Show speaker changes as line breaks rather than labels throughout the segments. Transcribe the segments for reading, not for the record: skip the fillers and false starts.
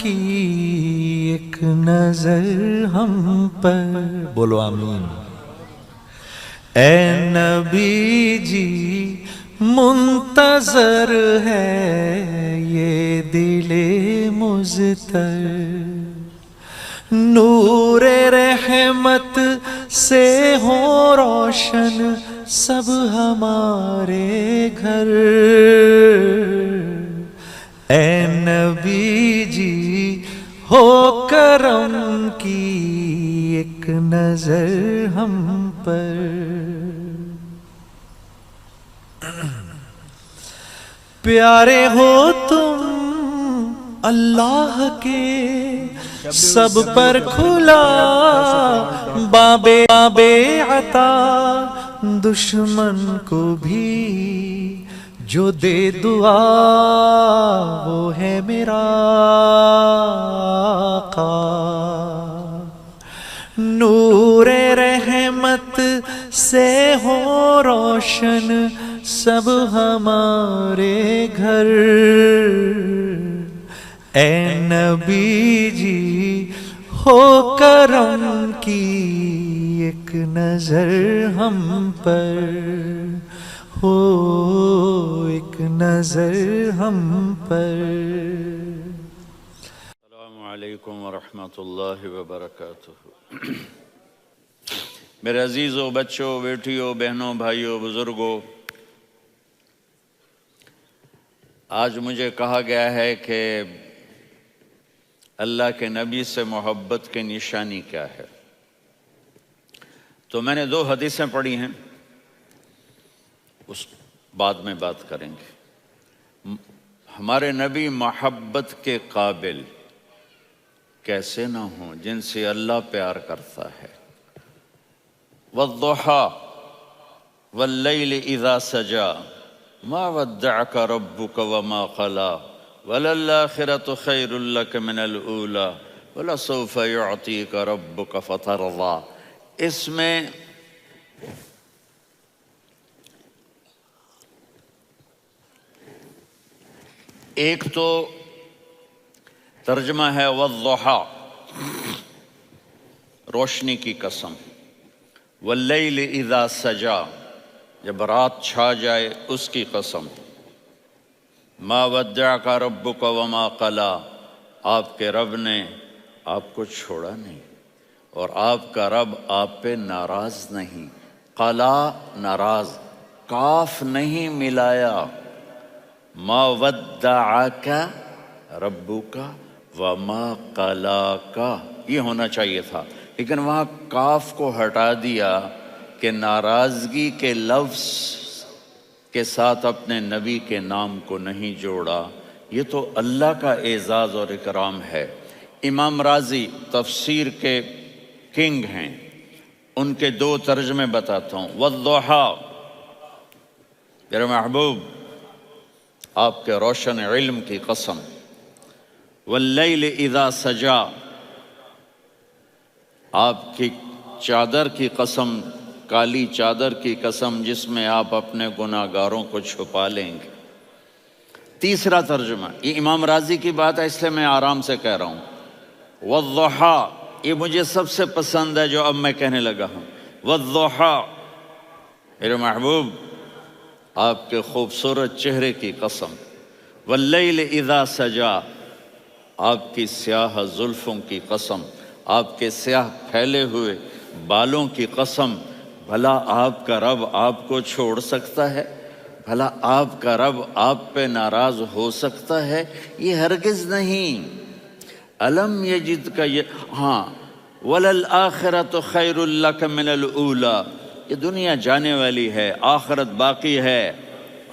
کی ایک نظر ہم پر، بولو آمین۔ اے نبی جی منتظر ہے یہ دل مضطر، نور رحمت سے ہو روشن سب ہمارے گھر۔ اے نبی جی ہو کرم کی ایک نظر ہم پر۔ پیارے ہو تم اللہ کے سب پر کھلا باب عطا، دشمن کو بھی جو دے دعا وہ ہے میرا آقا۔ نور رحمت سے ہو روشن سب ہمارے گھر۔ اے نبی جی ہو کرم کی ایک نظر ہم پر، ہو ایک نظر ہم پر۔
السلام علیکم ورحمۃ اللہ وبرکاتہ۔ میرے عزیزوں، بچوں، بیٹیوں، بہنوں، بھائیوں، بزرگوں، آج مجھے کہا گیا ہے کہ اللہ کے نبی سے محبت کی نشانی کیا ہے، تو میں نے 2 حدیثیں پڑھی ہیں، اس بعد میں بات کریں گے۔ ہمارے نبی محبت کے قابل کیسے نہ ہوں جن سے اللہ پیار کرتا ہے۔ والضحى واللیل اذا سجا ما ودعك ربك وما قلى وللآخرة خیر لك من الأولى ولسوف يعطيك ربك فترضى۔ اس میں ایک تو ترجمہ ہے والضحى، روشنی کی قسم، واللیل اذا سجا، جب رات چھا جائے اس کی قسم، ما ودعک ربک وما قلی، آپ کے رب نے آپ کو چھوڑا نہیں اور آپ کا رب آپ پہ ناراض نہیں۔ قلا ناراض، کاف نہیں ملایا، ما ودعک ربک وما قلاک یہ ہونا چاہیے تھا، لیکن وہاں کاف کو ہٹا دیا کہ ناراضگی کے لفظ کے ساتھ اپنے نبی کے نام کو نہیں جوڑا۔ یہ تو اللہ کا اعزاز اور اکرام ہے۔ امام راضی تفسیر کے کنگ ہیں، ان کے 2 ترجمے بتاتا ہوں۔ والضحى، میرے محبوب آپ کے روشن علم کی قسم۔ واللیل اذا سجا، آپ کی چادر کی قسم، کالی چادر کی قسم جس میں آپ اپنے گناہگاروں کو چھپا لیں گے۔ تیسرا ترجمہ، یہ امام راضی کی بات ہے اس لیے میں آرام سے کہہ رہا ہوں۔ والضحى، یہ مجھے سب سے پسند ہے جو اب میں کہنے لگا ہوں۔ والضحى، میرے محبوب آپ کے خوبصورت چہرے کی قسم۔ واللیل اذا سجا، آپ کی سیاہ زلفوں کی قسم، آپ کے سیاہ پھیلے ہوئے بالوں کی قسم۔ بھلا آپ کا رب آپ کو چھوڑ سکتا ہے؟ بھلا آپ کا رب آپ پہ ناراض ہو سکتا ہے؟ یہ ہرگز نہیں۔ الم یجد کا یہ ہاں، وللآخرۃ خیر لک من الاولی، یہ دنیا جانے والی ہے، آخرت باقی ہے۔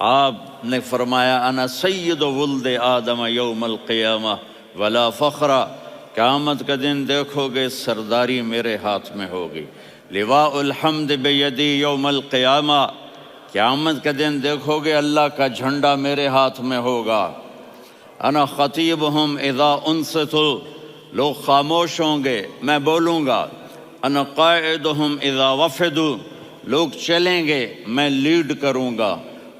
آپ نے فرمایا انا سید ولد آدم یوم القیامہ ولا فخر، قیامت کا دن دیکھو گے سرداری میرے ہاتھ میں ہوگی۔ لواء الحمد بیدی یوم القیامہ، قیامت کا دن دیکھو گے اللہ کا جھنڈا میرے ہاتھ میں ہوگا۔ انا خطیبہم اذا انصتوا، لوگ خاموش ہوں گے میں بولوں گا۔ انا قائدہم اذا وفدوا، لوگ چلیں گے میں لیڈ کروں گا۔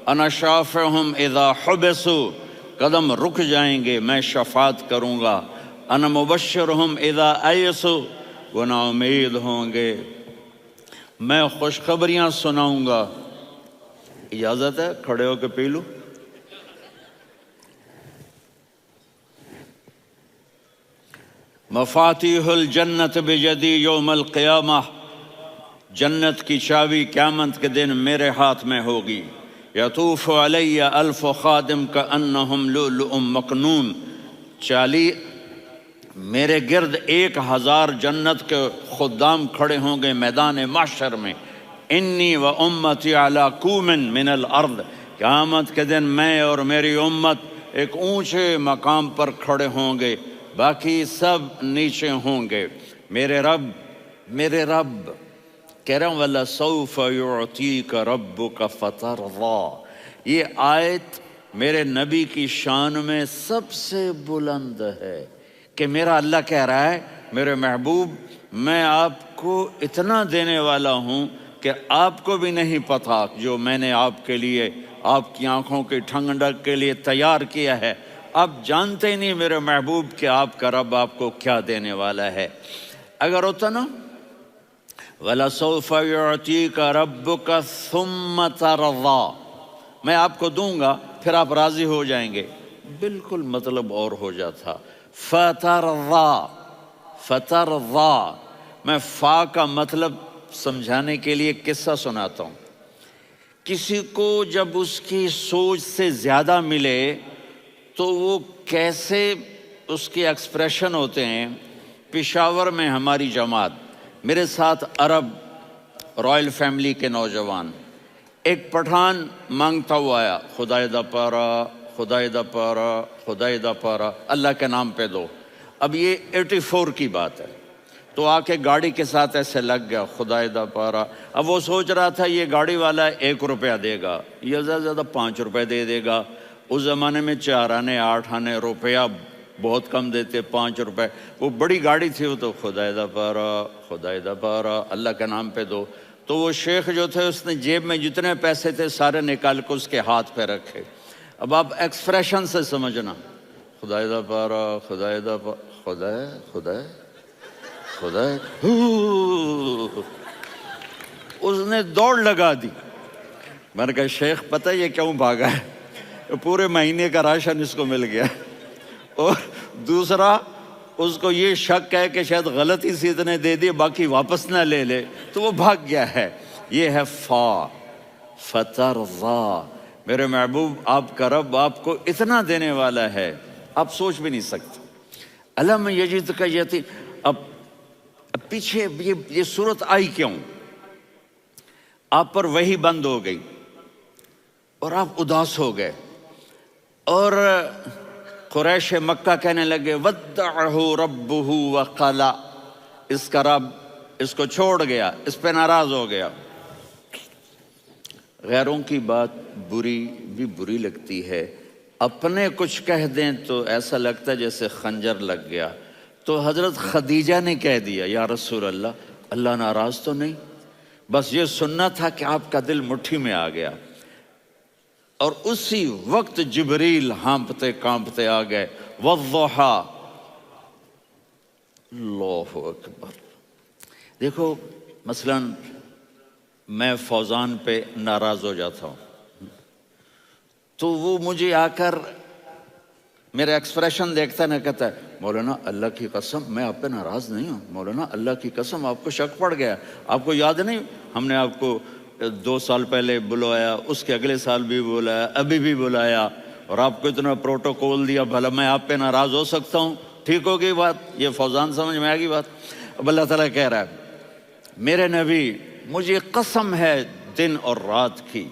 انا شافعہم اذا حبسوا، قدم رک جائیں گے میں شفاعت کروں گا۔ انا مبشرہم اذا ایسو، وہ نا امید ہوں گے میں خوشخبریاں سناؤں گا۔ اجازت ہے کھڑے ہو کے پی لوں؟ مفاتیح الجنت بیدی یوم القیامہ، جنت کی چابی قیامت کے دن میرے ہاتھ میں ہوگی۔ یطوف علی الف خادم کانہم لؤلؤ مکنون، میرے گرد 1000 جنت کے خدام کھڑے ہوں گے میدان محشر میں۔ انی و امتی علی کوم من الارض، قیامت کے دن میں اور میری امت ایک اونچے مقام پر کھڑے ہوں گے، باقی سب نیچے ہوں گے۔ میرے رب کہہ رہا ہوں وَلَسَوْفَ يُعْطِيكَ رَبُّكَ فَتَرْضَىٰ، یہ آیت میرے نبی کی شان میں سب سے بلند ہے کہ میرا اللہ کہہ رہا ہے میرے محبوب میں آپ کو اتنا دینے والا ہوں کہ آپ کو بھی نہیں پتا جو میں نے آپ کے لیے، آپ کی آنکھوں کی ٹھنڈک کے لیے تیار کیا ہے۔ آپ جانتے ہی نہیں میرے محبوب کہ آپ کا رب آپ کو کیا دینے والا ہے۔ اگر ہوتا نا وَلَسَوْفَ يُعْطِيكَ رَبُّكَ ثُمَّ تَرْضَىٰ، میں آپ کو دوں گا پھر آپ راضی ہو جائیں گے، بالکل مطلب اور ہو جاتا۔ فترضا، میں فا کا مطلب سمجھانے کے لیے قصہ سناتا ہوں۔ کسی کو جب اس کی سوچ سے زیادہ ملے تو وہ کیسے اس کے ایکسپریشن ہوتے ہیں۔ پشاور میں ہماری جماعت، میرے ساتھ عرب رائل فیملی کے نوجوان، ایک پٹھان مانگتا ہوا آیا، خدائے دا پارا، خدائے دا پارا، خدائے دا پارا، اللہ کے نام پہ دو۔ اب یہ 84 کی بات ہے، تو آ کے گاڑی کے ساتھ ایسے لگ گیا خدائے دا پارا۔ اب وہ سوچ رہا تھا یہ گاڑی والا 1 روپیہ دے گا، یہ زیادہ زیادہ 5 روپے دے گا۔ اس زمانے میں 4 آنے 8 آنے روپیہ بہت کم دیتے، 5 روپے، وہ بڑی گاڑی تھی، وہ تو خدائے دا پارا، خدائے دا پارا، اللہ کے نام پہ دو۔ تو وہ شیخ جو تھے اس نے جیب میں جتنے پیسے تھے سارے نکال کے اس کے ہاتھ پہ رکھے۔ اب آپ ایکسپریشن سے سمجھنا، خدائے دا پارا، خدائے دا پارا، خدائے خدائے خدائے، اس نے دوڑ لگا دی۔ میں نے کہا شیخ پتہ یہ کیوں بھاگا ہے؟ پورے مہینے کا راشن اس کو مل گیا، اور دوسرا اس کو یہ شک ہے کہ شاید غلطی سے اتنے دے دیے باقی واپس نہ لے لے، تو وہ بھاگ گیا ہے۔ یہ ہے فا، فترضا، میرے محبوب آپ کا رب آپ کو اتنا دینے والا ہے آپ سوچ بھی نہیں سکتے۔ الم یجدک یتیم، اب پیچھے یہ صورت آئی کیوں؟ آپ پر وحی بند ہو گئی اور آپ اداس ہو گئے، اور قریش مکہ کہنے لگے ودعہ ربہ وقلا، اس کا رب اس کو چھوڑ گیا، اس پہ ناراض ہو گیا۔ غیروں کی بات بری لگتی ہے، اپنے کچھ کہہ دیں تو ایسا لگتا ہے جیسے خنجر لگ گیا۔ تو حضرت خدیجہ نے کہہ دیا یا رسول اللہ، اللہ ناراض تو نہیں؟ بس یہ سننا تھا کہ آپ کا دل مٹھی میں آ گیا۔ اور اسی وقت جبریل ہانپتے کانپتے آ گئے، والضحیٰ، اللہ اکبر۔ دیکھو مثلا میں فوزان پہ ناراض ہو جاتا ہوں تو وہ مجھے آ کر میرا ایکسپریشن دیکھتا ہے نا، کہتا ہے مولانا اللہ کی قسم میں آپ پہ ناراض نہیں ہوں، مولانا اللہ کی قسم آپ کو شک پڑ گیا، آپ کو یاد نہیں ہم نے آپ کو 2 سال پہلے بلایا، اس کے اگلے سال بھی بلایا، ابھی بھی بلایا، اور آپ کو اتنا پروٹوکول دیا، بھلا میں آپ پہ ناراض ہو سکتا ہوں؟ ٹھیک ہوگی بات؟ یہ فوزان سمجھ میں آ گئی بات؟ اب اللہ تعالیٰ کہہ رہا ہے میرے نبی مجھے قسم ہے دن اور رات کی،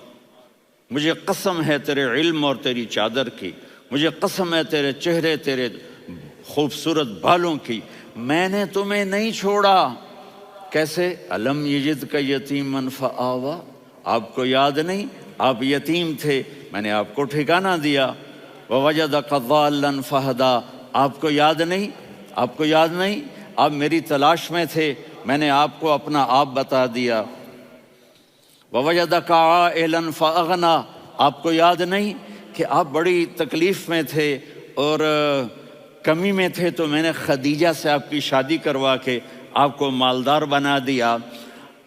مجھے قسم ہے تیرے علم اور تیری چادر کی، مجھے قسم ہے تیرے چہرے تیرے خوبصورت بالوں کی، میں نے تمہیں نہیں چھوڑا۔ کیسے؟ الم یجدک یتیما فآویٰ، آپ کو یاد نہیں آپ یتیم تھے، میں نے آپ کو ٹھکانہ دیا۔ ووجدک ضالا فہدیٰ، آپ کو یاد نہیں، آپ کو یاد نہیں آپ میری تلاش میں تھے، میں نے آپ کو اپنا آپ بتا دیا۔ ووجدک عائلا فاغنیٰ، آپ کو یاد نہیں کہ آپ بڑی تکلیف میں تھے اور کمی میں تھے تو میں نے خدیجہ سے آپ کی شادی کروا کے آپ کو مالدار بنا دیا۔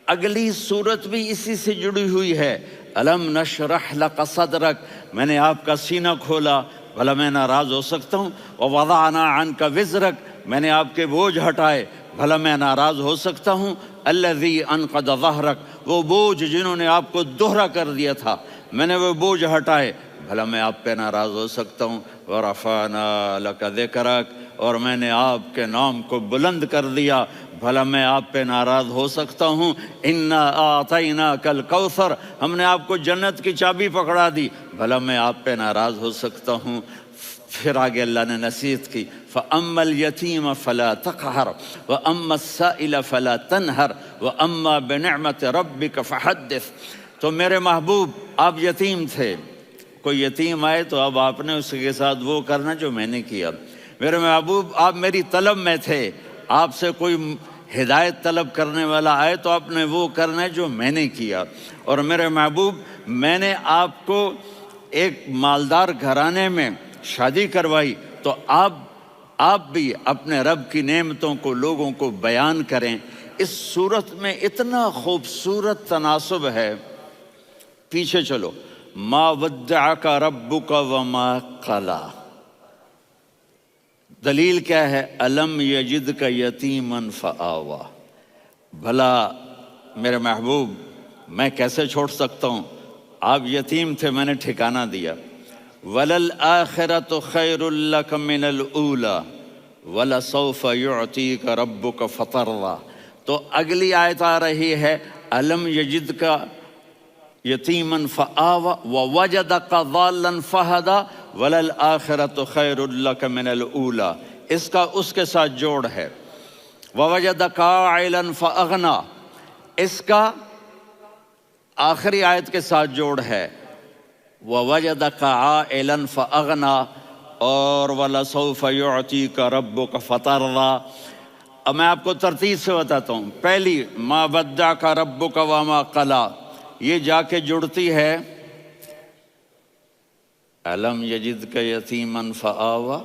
اگلی صورت بھی اسی سے جڑی ہوئی ہے، الم نشرح لک صدرک، میں نے آپ کا سینہ کھولا، بھلا میں ناراض ہو سکتا ہوں؟ ووضعنا عنک وزرک، میں نے آپ کے بوجھ ہٹائے، بھلا میں ناراض ہو سکتا ہوں؟ الذی انقض ظہرک، وہ بوجھ جنہوں نے آپ کو دوہرا کر دیا تھا، میں نے وہ بوجھ ہٹائے، بھلا میں آپ پہ ناراض ہو سکتا ہوں؟ ورفعنا لک ذکرک، اور میں نے آپ کے نام کو بلند کر دیا، بھلا میں آپ پہ ناراض ہو سکتا ہوں؟ انا اعطیناک الکوثر، ہم نے آپ کو جنت کی چابی پکڑا دی، بھلا میں آپ پہ ناراض ہو سکتا ہوں؟ پھر آگے اللہ نے نصیحت کی، فَأَمَّا الْيَتِيمَ فَلَا تَقْهَرْ وَأَمَّا السَّائِلَ فَلَا تَنْهَرْ وَأَمَّا بِنِعْمَةِ رَبِّكَ فَحَدِّثْ۔ تو میرے محبوب آپ یتیم تھے، کوئی یتیم آئے تو اب آپ نے اس کے ساتھ وہ کرنا جو میں نے کیا۔ میرے محبوب آپ میری طلب میں تھے، آپ سے کوئی ہدایت طلب کرنے والا آئے تو آپ نے وہ کرنا ہے جو میں نے کیا۔ اور میرے محبوب میں نے آپ کو ایک مالدار گھرانے میں شادی کروائی، تو آپ بھی اپنے رب کی نعمتوں کو لوگوں کو بیان کریں۔ اس صورت میں اتنا خوبصورت تناسب ہے، پیچھے چلو، ما ودعک ربک وما قلی، دلیل کیا ہے؟ الم یجدک یتیما فآویٰ، بھلا میرے محبوب میں کیسے چھوڑ سکتا ہوں؟ آپ یتیم تھے، میں نے ٹھکانہ دیا۔ وَلَلْآخِرَةُ خَيْرٌ لَكَ مِنَ الْأُولَى وَلَسَوْفَ يُعْطِيكَ رَبُّكَ فَتَرْضَىٰ۔ تو اگلی آیت آ رہی ہے، الم یجدک یتیما فآویٰ ووجدک ضالا فہدیٰ وَلَلْآخِرَةُ خَيْرٌ لَكَ مِنَ الْأُولَىٰ، اس کا اس کے ساتھ جوڑ ہے۔ وَوَجَدَكَ عَائِلًا فَأَغْنَىٰ، اس کا آخری آیت کے ساتھ جوڑ ہے، وَوَجَدَكَ عَائِلًا فَأَغْنَىٰ اور وَلَسَوْفَ يُعْطِيكَ رَبُّكَ فَتَرْضَىٰ۔ اب میں آپ کو ترتیب سے بتاتا ہوں۔ پہلی مَا وَدَّعَكَ رَبُّكَ وَمَا قَلَىٰ، یہ جا کے جڑتی ہے أَلَمْ يَجِدْكَ يَتِيمًا فَآوَىٰ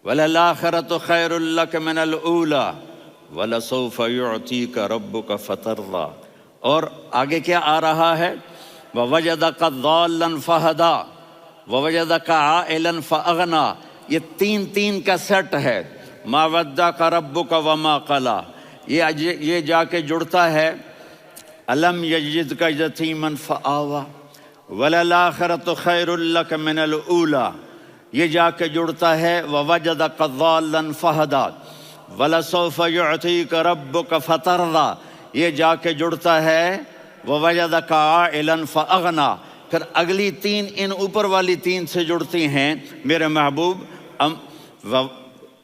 وَلَلْآخِرَةُ خَيْرٌ لَكَ مِنَ الْأُولَىٰ وَلَسَوْفَ يُعْطِيكَ رَبُّكَ فَتَرْضَىٰ۔ اور آگے کیا آ رہا ہے؟ وَوَجَدَكَ ضَالًّا فَهَدَىٰ وَوَجَدَكَ عَائِلًا فَأَغْنَىٰ، یہ تین کا سیٹ ہے۔ مَا وَدَّعَكَ رَبُّكَ وَمَا قَلَىٰ، یہ جا کے جڑتا ہے أَلَمْ يَجِدْكَ يَتِيمًا فَآوَىٰ وَلَلْآخِرَةُ خَيْرٌ لَكَ مِنَ الْأُولَىٰ، یہ جا کے جڑتا ہے وَوَجَدَكَ ضَالًّا فَهَدَىٰ وَلَسَوْفَ يُعْطِيكَ رَبُّكَ فَتَرْضَىٰ، یہ جا کے جڑتا ہے وَوَجَدَكَ عَائِلًا فَأَغْنَىٰ۔ پھر اگلی تین ان اوپر والی تین سے جڑتی ہیں میرے محبوب۔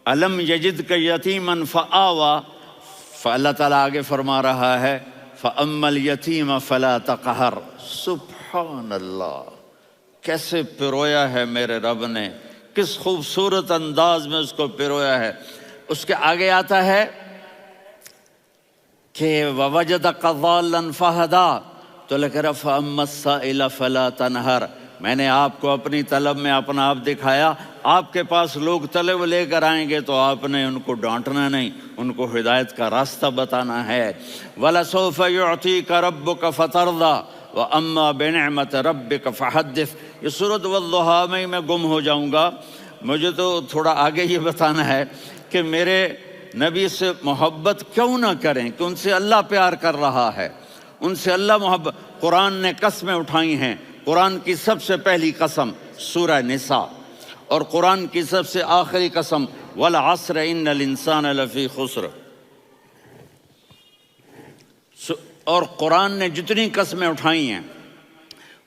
أَلَمْ يَجِدْكَ يَتِيمًا فَآوَىٰ، فاللہ تعالیٰ آگے فرما رہا ہے فَأَمَّا الْيَتِيمَ فَلَا تَقْهَرْ۔ سبحان اللہ، کیسے پرویا ہے میرے رب نے، کس خوبصورت انداز میں اس کو پرویا ہے۔ اس کے آگے آتا ہے کہ وَوَجَدَكَ ضَالًّا فَهَدَىٰ، تو لکھ رہا فَأَمَّا السَّائِلَ فَلَا تَنْهَرْ، میں نے آپ کو اپنی طلب میں اپنا آپ دکھایا۔ آپ کے پاس لوگ طلب لے کر آئیں گے تو آپ نے ان کو ڈانٹنا نہیں، ان کو ہدایت کا راستہ بتانا ہے۔ وَلَسَوْفَ يُعْطِيكَ رَبُّكَ فَتَرْضَىٰ وَأَمَّا بِنِعْمَةِ رَبِّكَ فَحَدِّثْ۔ یہ سورۃ والضحیٰ میں گم ہو جاؤں گا، مجھے تو تھوڑا آگے یہ بتانا ہے کہ میرے نبی سے محبت کیوں نہ کریں، کہ ان سے اللہ پیار کر رہا ہے، ان سے اللہ محبت۔ قرآن نے قسمیں اٹھائی ہیں، قرآن کی سب سے پہلی قسم سورہ نساء، اور قرآن کی سب سے آخری قسم وَالْعَصْرِ إِنَّ الْإِنسَانَ لَفِي خُسْرٍ۔ اور قرآن نے جتنی قسمیں اٹھائی ہیں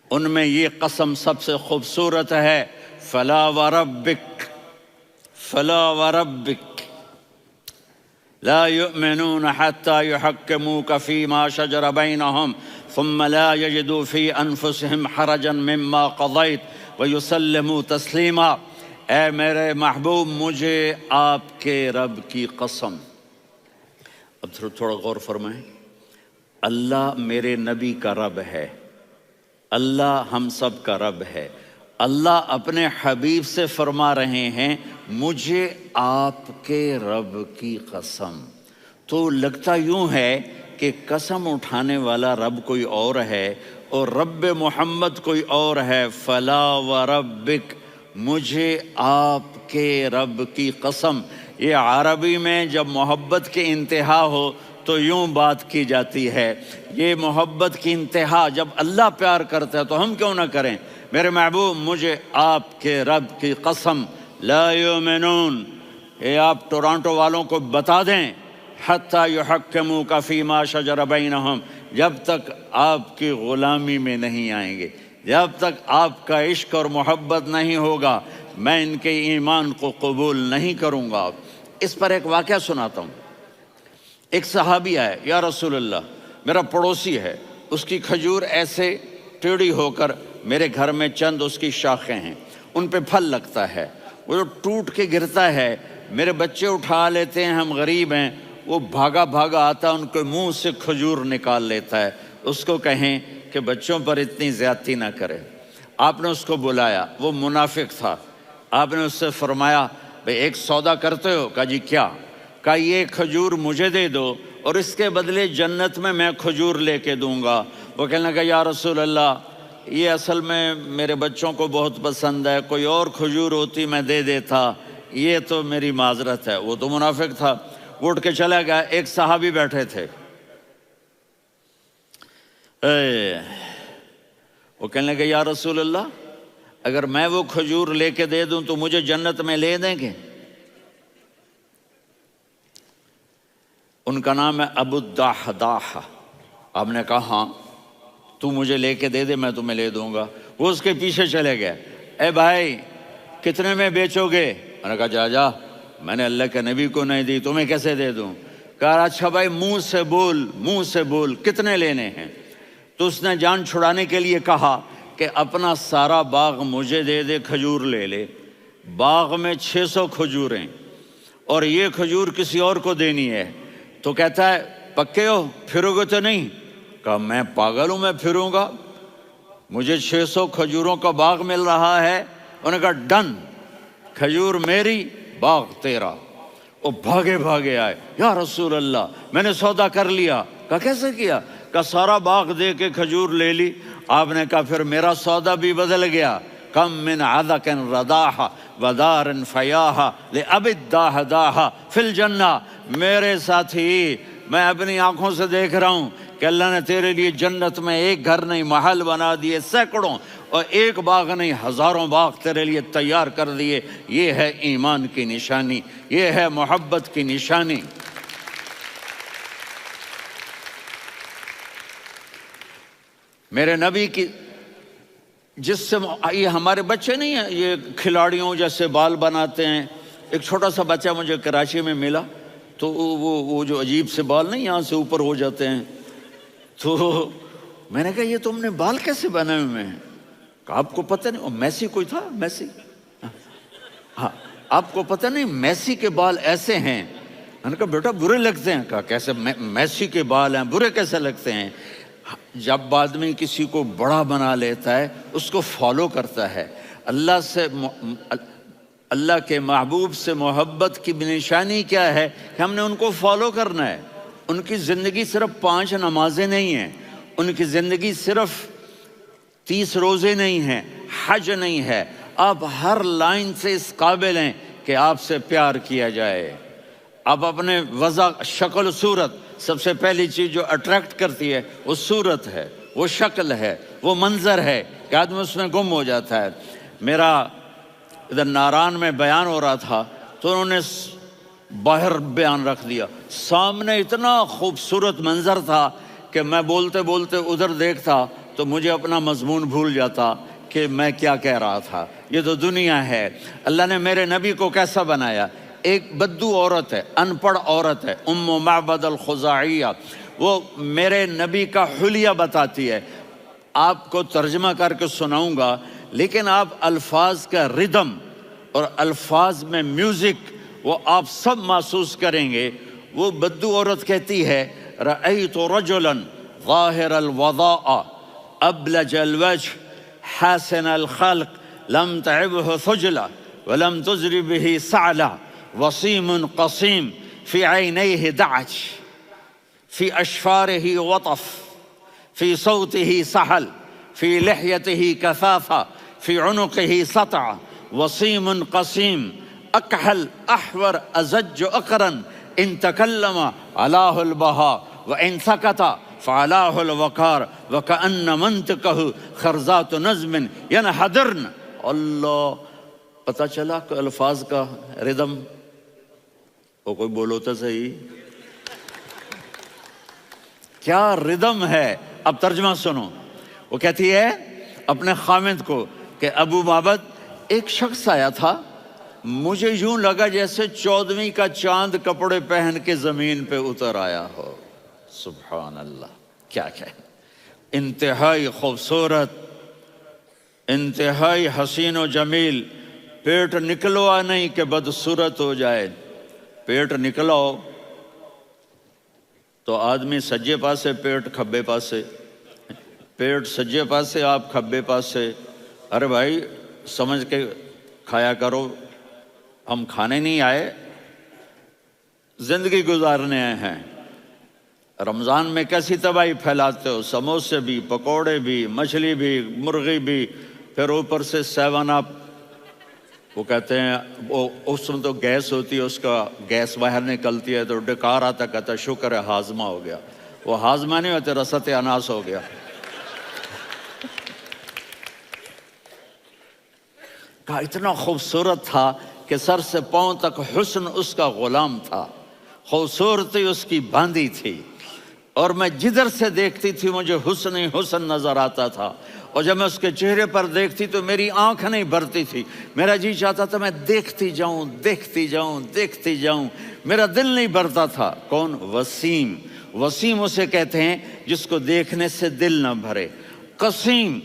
ان میں یہ قسم سب سے خوبصورت ہے، فَلَا وَرَبِّكَ فَلَا وَرَبِّكَ لا يؤمنون حتى يحكموك فيما شجر بينهم ثم لا يجدوا في أنفسهم حرجا مما قضيت ويسلموا تسليما۔ اے میرے محبوب، مجھے آپ کے رب کی قسم۔ اب تھوڑا غور فرمائیں، اللہ میرے نبی کا رب ہے، اللہ ہم سب کا رب ہے، اللہ اپنے حبیب سے فرما رہے ہیں مجھے آپ کے رب کی قسم۔ تو لگتا یوں ہے کہ قسم اٹھانے والا رب کوئی اور ہے اور رب محمد کوئی اور ہے۔ فلا وربک، مجھے آپ کے رب کی قسم۔ یہ عربی میں جب محبت کی انتہا ہو تو یوں بات کی جاتی ہے۔ یہ محبت کی انتہا جب اللہ پیار کرتا ہے تو ہم کیوں نہ کریں؟ میرے محبوب مجھے آپ کے رب کی قسم، لا یؤمنون، یہ آپ ٹورانٹو والوں کو بتا دیں، حتی یحکموک فیما شجر بینہم، جب تک آپ کی غلامی میں نہیں آئیں گے، جب تک آپ کا عشق اور محبت نہیں ہوگا، میں ان کے ایمان کو قبول نہیں کروں گا۔ اس پر ایک واقعہ سناتا ہوں۔ ایک صحابی آئے، یا رسول اللہ میرا پڑوسی ہے، اس کی کھجور ایسے ٹیڑھی ہو کر میرے گھر میں چند اس کی شاخیں ہیں، ان پہ پھل لگتا ہے، وہ جو ٹوٹ کے گرتا ہے، میرے بچے اٹھا لیتے ہیں، ہم غریب ہیں، وہ بھاگا بھاگا آتا ان کے منہ سے کھجور نکال لیتا ہے۔ اس کو کہیں کہ بچوں پر اتنی زیادتی نہ کرے۔ آپ نے اس کو بلایا، وہ منافق تھا، آپ نے اس سے فرمایا بھئی ایک سودا کرتے ہو؟ کہا جی کیا؟ کہا یہ کھجور مجھے دے دو اور اس کے بدلے جنت میں کھجور لے کے دوں گا۔ وہ کہنے لگا یا رسول اللہ یہ اصل میں میرے بچوں کو بہت پسند ہے، کوئی اور کھجور ہوتی میں دے دیتا، یہ تو میری معذرت ہے۔ وہ تو منافق تھا، وہ اٹھ کے چلا گیا۔ ایک صحابی بیٹھے تھے، وہ کہنے لگے یا رسول اللہ اگر میں وہ کھجور لے کے دے دوں تو مجھے جنت میں لے دیں گے؟ ان کا نام ہے ابو الدحداح۔ آپ نے کہا ہاں تو مجھے لے کے دے دے میں تمہیں لے دوں گا۔ وہ اس کے پیچھے چلے گئے، اے بھائی کتنے میں بیچو گے؟ میں نے کہا جا جا، میں نے اللہ کے نبی کو نہیں دی، تمہیں کیسے دے دوں؟ کہا اچھا بھائی منہ سے بول کتنے لینے ہیں؟ تو اس نے جان چھڑانے کے لیے کہا کہ اپنا سارا باغ مجھے دے دے، کھجور لے لے۔ باغ میں 600 کھجوریں اور یہ کھجور کسی اور کو دینی ہے۔ تو کہتا ہے پکے ہو، پھرو گے تو نہیں؟ کہا میں پاگل ہوں، میں پھروں گا؟ مجھے 600 کھجوروں کا باغ مل رہا ہے۔ انہوں نے کہا ڈن، کھجور میری باغ تیرا۔ وہ بھاگے آئے، یا رسول اللہ میں نے سودا کر لیا۔ کہا کیسے کیا؟ کہا سارا باغ دے کے کھجور لے لی۔ آپ نے کہا پھر میرا سودا بھی بدل گیا۔ کم من عذق رداح ودار فیاح لأب الدحداح فی الجنہ۔ میرے ساتھی میں اپنی آنکھوں سے دیکھ رہا ہوں کہ اللہ نے تیرے لیے جنت میں ایک گھر نہیں محل بنا دیے سینکڑوں، اور ایک باغ نہیں ہزاروں باغ تیرے لیے تیار کر دیے۔ یہ ہے ایمان کی نشانی، یہ ہے محبت کی نشانی۔ میرے نبی کی جس سے یہ ہمارے بچے نہیں ہیں، یہ کھلاڑیوں جیسے بال بناتے ہیں۔ ایک چھوٹا سا بچہ مجھے کراچی میں ملا، تو وہ جو عجیب سے بال نہیں یہاں سے اوپر ہو جاتے ہیں، تو میں نے کہا یہ تم نے بال کیسے بنائے ہوئے ہیں؟ کہا آپ کو پتہ نہیں، میسی کوئی تھا، میسی، ہاں آپ کو پتہ نہیں میسی کے بال ایسے ہیں؟ میں نے کہا بیٹا برے لگتے ہیں۔ کہا کیسے؟ میسی کے بال ہیں برے کیسے لگتے ہیں؟ جب آدمی کسی کو بڑا بنا لیتا ہے اس کو فالو کرتا ہے۔ اللہ کے محبوب سے محبت کی نشانی کیا ہے کہ ہم نے ان کو فالو کرنا ہے۔ ان کی زندگی صرف 5 نمازیں نہیں ہیں، ان کی زندگی صرف 30 روزے نہیں ہیں، حج نہیں ہے۔ آپ ہر لائن سے اس قابل ہیں کہ آپ سے پیار کیا جائے۔ آپ اپنے وضع، شکل، صورت، سب سے پہلی چیز جو اٹریکٹ کرتی ہے وہ صورت ہے، وہ شکل ہے، وہ منظر ہے کہ آدمی اس میں گم ہو جاتا ہے۔ میرا ادھر ناران میں بیان ہو رہا تھا تو انہوں نے باہر بیان رکھ دیا، سامنے اتنا خوبصورت منظر تھا کہ میں بولتے بولتے ادھر دیکھتا تو مجھے اپنا مضمون بھول جاتا کہ میں کیا کہہ رہا تھا۔ یہ تو دنیا ہے۔ اللہ نے میرے نبی کو کیسا بنایا؟ ایک بدو عورت ہے، ان پڑھ عورت ہے، ام معبد الخزاعیہ، وہ میرے نبی کا حلیہ بتاتی ہے۔ آپ کو ترجمہ کر کے سناؤں گا، لیکن آپ الفاظ کا ردم اور الفاظ میں میوزک وہ آپ سب محسوس کریں گے۔ وہ بدو عورت کہتی ہے رأیت رجلا ظاہر الوضاء ابلج الوجه حسن الخلق لم تعبه ثجلة ولم تزر به سعلة وصيم قصيم في عينيه دعج في أشفاره وطف في صوته سحل في لحيته كثافة في عنقه سطع وصيم قصيم أكحل أحور أزج أقرن إن تكلم علاه البهاء وإن سكت فعلاه الوقار وكأن منطقه خرزات نظم ينحدرن. اللہ، پتہ چلا کہ الفاظ کا ردم، وہ کوئی بولو تو صحیح، کیا ردم ہے. اب ترجمہ سنو. وہ کہتی ہے اپنے خامد کو کہ ابو معبد، ایک شخص آیا تھا، مجھے یوں لگا جیسے 14ویں کا چاند کپڑے پہن کے زمین پہ اتر آیا ہو. سبحان اللہ، کیا کہیں، انتہائی خوبصورت، انتہائی حسین و جمیل. پیٹ نکلوا نہیں کہ بدصورت ہو جائے. پیٹ نکلاؤ تو آدمی سجے پاسے پیٹ کھبے پاسے، پیٹ سجے پاسے آپ کھبے پاسے. ارے بھائی سمجھ کے کھایا کرو، ہم کھانے نہیں آئے، زندگی گزارنے آئے ہیں. رمضان میں کیسی تباہی پھیلاتے ہو، سموسے بھی، پکوڑے بھی، مچھلی بھی، مرغی بھی، پھر اوپر سے 7 اپ. وہ کہتے ہیں وہ اس میں تو گیس ہوتی ہے، اس کا گیس باہر نکلتی ہے تو ڈکار آتا، کہتا شکر ہے ہاضمہ ہو گیا. وہ ہاضمہ نہیں ہوتے، رسط اناس ہو گیا. کہا اتنا خوبصورت تھا کہ سر سے پاؤں تک حسن اس کا غلام تھا، خوبصورتی اس کی باندھی تھی، اور میں جدھر سے دیکھتی تھی مجھے حسن ہی حسن نظر آتا تھا. اور جب میں اس کے چہرے پر دیکھتی تو میری آنکھ نہیں بھرتی تھی، میرا جی چاہتا تھا میں دیکھتی جاؤں دیکھتی جاؤں دیکھتی جاؤں، میرا دل نہیں بھرتا تھا. کون؟ وسیم. وسیم اسے کہتے ہیں جس کو دیکھنے سے دل نہ بھرے. قسیم،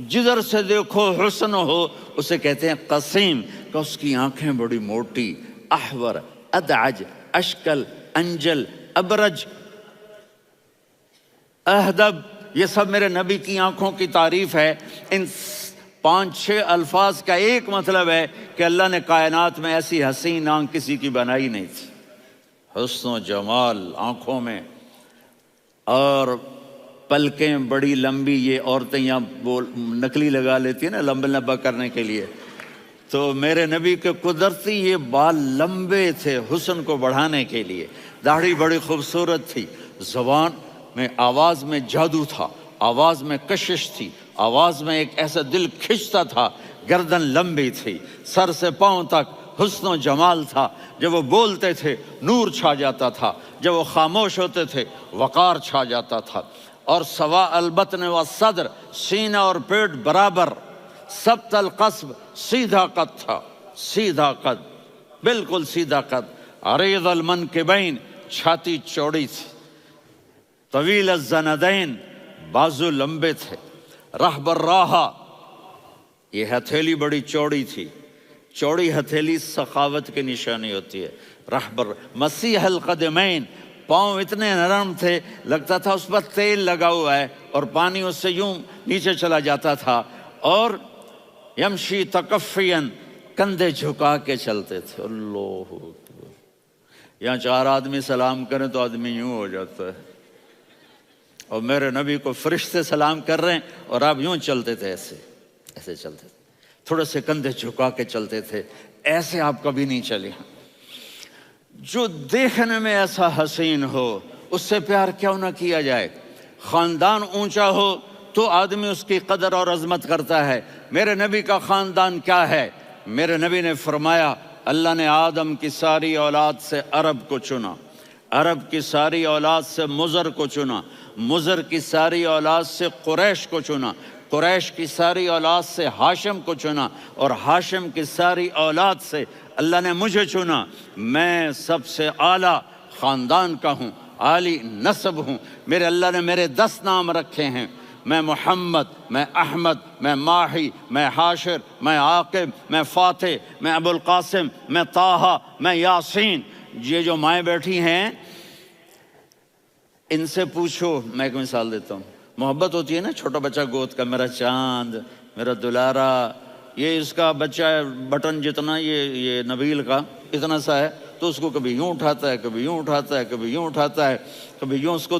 جدھر سے دیکھو حسن ہو، اسے کہتے ہیں قسیم، کہ اس کی آنکھیں بڑی موٹی. احور، ادعج، اشکل، انجل، ابرج، اہدب، یہ سب میرے نبی کی آنکھوں کی تعریف ہے. ان 5-6 الفاظ کا ایک مطلب ہے کہ اللہ نے کائنات میں ایسی حسین آنکھ کسی کی بنائی نہیں تھی. حسن و جمال آنکھوں میں، اور پلکیں بڑی لمبی. یہ عورتیں یہاں نکلی لگا لیتی ہیں نا لمبا لمبا کرنے کے لیے، تو میرے نبی کے قدرتی یہ بال لمبے تھے حسن کو بڑھانے کے لیے. داڑھی بڑی خوبصورت تھی. زبان میں، آواز میں جادو تھا، آواز میں کشش تھی، آواز میں ایک ایسا دل کھنچتا تھا. گردن لمبی تھی، سر سے پاؤں تک حسن و جمال تھا. جب وہ بولتے تھے نور چھا جاتا تھا، جب وہ خاموش ہوتے تھے وقار چھا جاتا تھا. اور سوا البطن و صدر، سینہ اور پیٹ برابر. سبت القصب، سیدھا قد تھا، سیدھا قد، بالکل سیدھا قد. عریض المنکبین، چھاتی چوڑی تھی. طویل الزندین، بازو لمبے تھے. رحب الراحہ، یہ ہتھیلی بڑی چوڑی تھی. چوڑی ہتھیلی سخاوت کی نشانی ہوتی ہے. رحب مسیح القدمین، پاؤں اتنے نرم تھے لگتا تھا اس پر تیل لگا ہوا ہے اور پانی اس سے یوں نیچے چلا جاتا تھا. اور یمشی تکفین، کندھے جھکا کے چلتے تھے. اللہ اکبر. یہاں 4 آدمی سلام کریں تو آدمی یوں ہو جاتا ہے، اور میرے نبی کو فرشتے سلام کر رہے ہیں اور آپ یوں چلتے تھے، ایسے ایسے چلتے تھے، تھوڑے سے کندھے جھکا کے چلتے تھے. ایسے آپ کبھی نہیں چلے. جو دیکھنے میں ایسا حسین ہو اس سے پیار کیوں نہ کیا جائے. خاندان اونچا ہو تو آدمی اس کی قدر اور عظمت کرتا ہے. میرے نبی کا خاندان کیا ہے؟ میرے نبی نے فرمایا اللہ نے آدم کی ساری اولاد سے عرب کو چنا، عرب کی ساری اولاد سے مضر کو چنا، مضر کی ساری اولاد سے قریش کو چنا، قریش کی ساری اولاد سے ہاشم کو چنا، اور ہاشم کی ساری اولاد سے اللہ نے مجھے چنا. میں سب سے اعلیٰ خاندان کا ہوں، عالی نسب ہوں. میرے اللہ نے میرے 10 نام رکھے ہیں. میں محمد، میں احمد، میں ماہی، میں حاشر، میں عاقب، میں فاتح، میں ابو القاسم، میں طٰہٰ، میں یاسین. یہ جو مائیں بیٹھی ہیں ان سے پوچھو. میں ایک مثال دیتا ہوں. محبت ہوتی ہے نا، چھوٹا بچہ گود کا، میرا چاند، میرا دلارا، یہ اس کا بچہ ہے بٹن جتنا، یہ نبیل کا اتنا سا ہے، تو اس کو کبھی یوں اٹھاتا ہے، کبھی یوں اٹھاتا ہے، کبھی یوں اٹھاتا ہے، کبھی یوں اس کو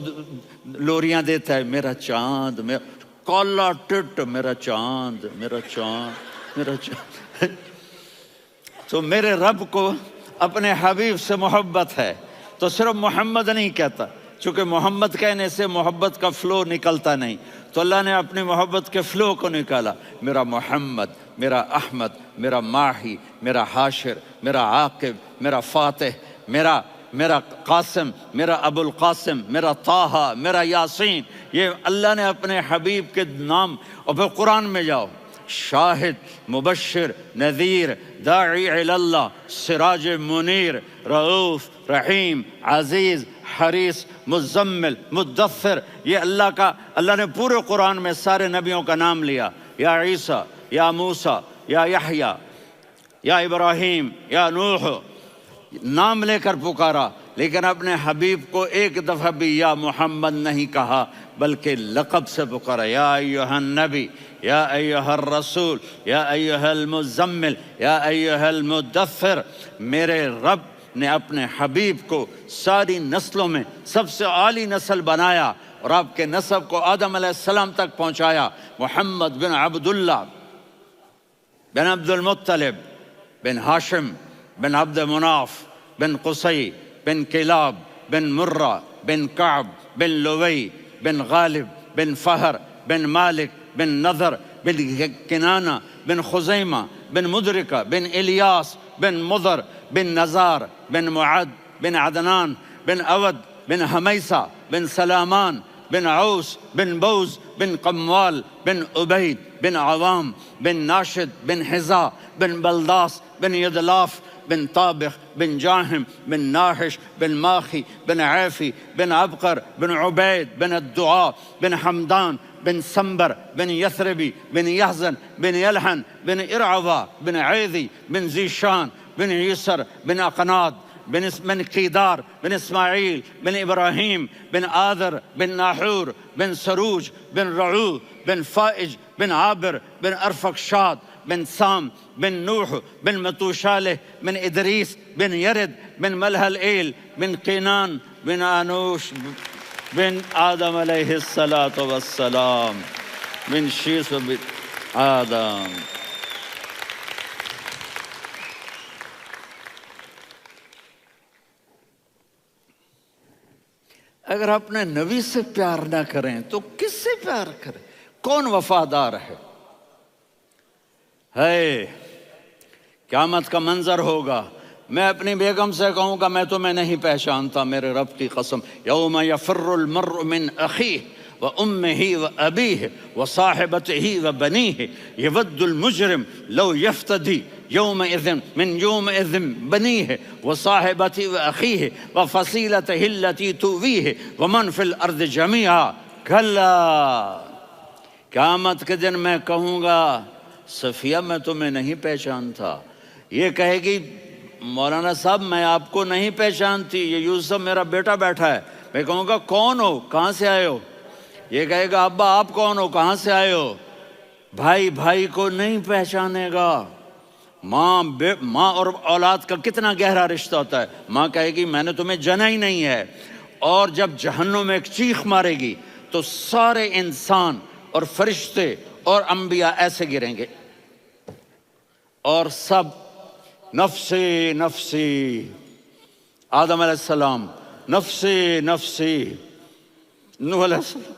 لوریاں دیتا ہے، میرا چاند، میرا کالا ٹٹ، میرا چاند، میرا چاند، میرا چاند۔ تو میرے رب کو اپنے حبیب سے محبت ہے، تو صرف محمد نہیں کہتا، چونکہ محمد کہنے سے محبت کا فلو نکلتا نہیں، تو اللہ نے اپنی محبت کے فلو کو نکالا، میرا محمد، میرا احمد، میرا ماہی، میرا حاشر، میرا عاقب، میرا فاتح، میرا قاسم، میرا ابو القاسم، میرا طٰہٰ، میرا یاسین، یہ اللہ نے اپنے حبیب کے نام۔ اور پھر قرآن میں جاؤ، شاہد، مبشر، نذیر، داعی الی اللہ، سراج منیر، رؤوف، رحیم، عزیز، حریص، مزمل، مدثر، یہ اللہ نے پورے قرآن میں سارے نبیوں کا نام لیا، یا عیسیٰ، یا موسیٰ، یا یحییٰ، یا ابراہیم، یا نوح، نام لے کر پکارا، لیکن اپنے حبیب کو ایک دفعہ بھی یا محمد نہیں کہا، بلکہ لقب سے پکارا، یا ایھا النبی، یا ایھا الرسول، یا ایھا المزمل، یا ایھا المدثر۔ میرے رب نے اپنے حبیب کو ساری نسلوں میں سب سے عالی نسل بنایا، اور آپ کے نسب کو آدم علیہ السلام تک پہنچایا، محمد بن عبداللہ بن عبد المطلب بن ہاشم بن عبد مناف بن قصی بن کلاب بن مرہ بن کعب بن لوی بن غالب بن فہر بن مالک بن نضر بن کنانہ بن خزیمہ بن مدرکہ بن الیاس بن مضر بن نزار بن معد بن عدنان بن اود بن حمیسہ بن سلامان بن عوس بن بوز بن قموال بن عبید بن عوام بن ناشد بن حذا بن بلداس بن یدلاف بن طابخ بن جاہم بن ناحش بن ماخی بن عیفی بن عبقر بن عبید بن الدعاء بن حمدان بن سنبر بن یثربی بن یحزن بن یلحن بن ارعوا بن عیدی بن ذیشان بن یسر بن اقناد بن قیدار بن اسماعیل بن ابراہیم بن آذر بن ناحور بن سروج بن رعو بن فائج بن عابر بن ارفقشاد بن سام بن نوح بن متوشالح بن ادریس بن یرد بن ملہلئیل بن قینان بن آنوش بن آدم علیہ السلام بن شیس بن آدم۔ اگر اپنے نبی سے پیار نہ کریں تو کس سے پیار کریں؟ کون وفادار ہے؟ قیامت کا منظر ہوگا، میں اپنی بیگم سے کہوں گا میں تمہیں نہیں پہچانتا، میرے رب کی قسم، یوم یفر المرء من اخیہ وامہ وابیہ وصاحبتہ وبنیہ یود المجرم لو یفتدی یومئذ من یومئذ بنیہ وصاحبتہ واخیہ وفصیلتہ التی تؤویہ ومن فی الارض جمیعا کلا۔ قیامت کے دن میں کہوں گا صفیہ میں تمہیں نہیں پہچانتا، یہ کہے گی مولانا صاحب میں آپ کو نہیں پہچانتی، یہ یوسف میرا بیٹا بیٹھا ہے، میں کہوں گا کون ہو، کہاں سے آئے ہو؟ یہ کہے گا ابا آپ کون ہو، کہاں سے آئے ہو؟ بھائی بھائی کو نہیں پہچانے گا۔ ماں اور اولاد کا کتنا گہرا رشتہ ہوتا ہے، ماں کہے گی میں نے تمہیں جنا ہی نہیں ہے، اور جب جہنم میں ایک چیخ مارے گی تو سارے انسان اور فرشتے اور انبیاء ایسے گریں گے، اور سب نفسی نفسی، آدم علیہ السلام نفسی نفسی، نوح علیہ السلام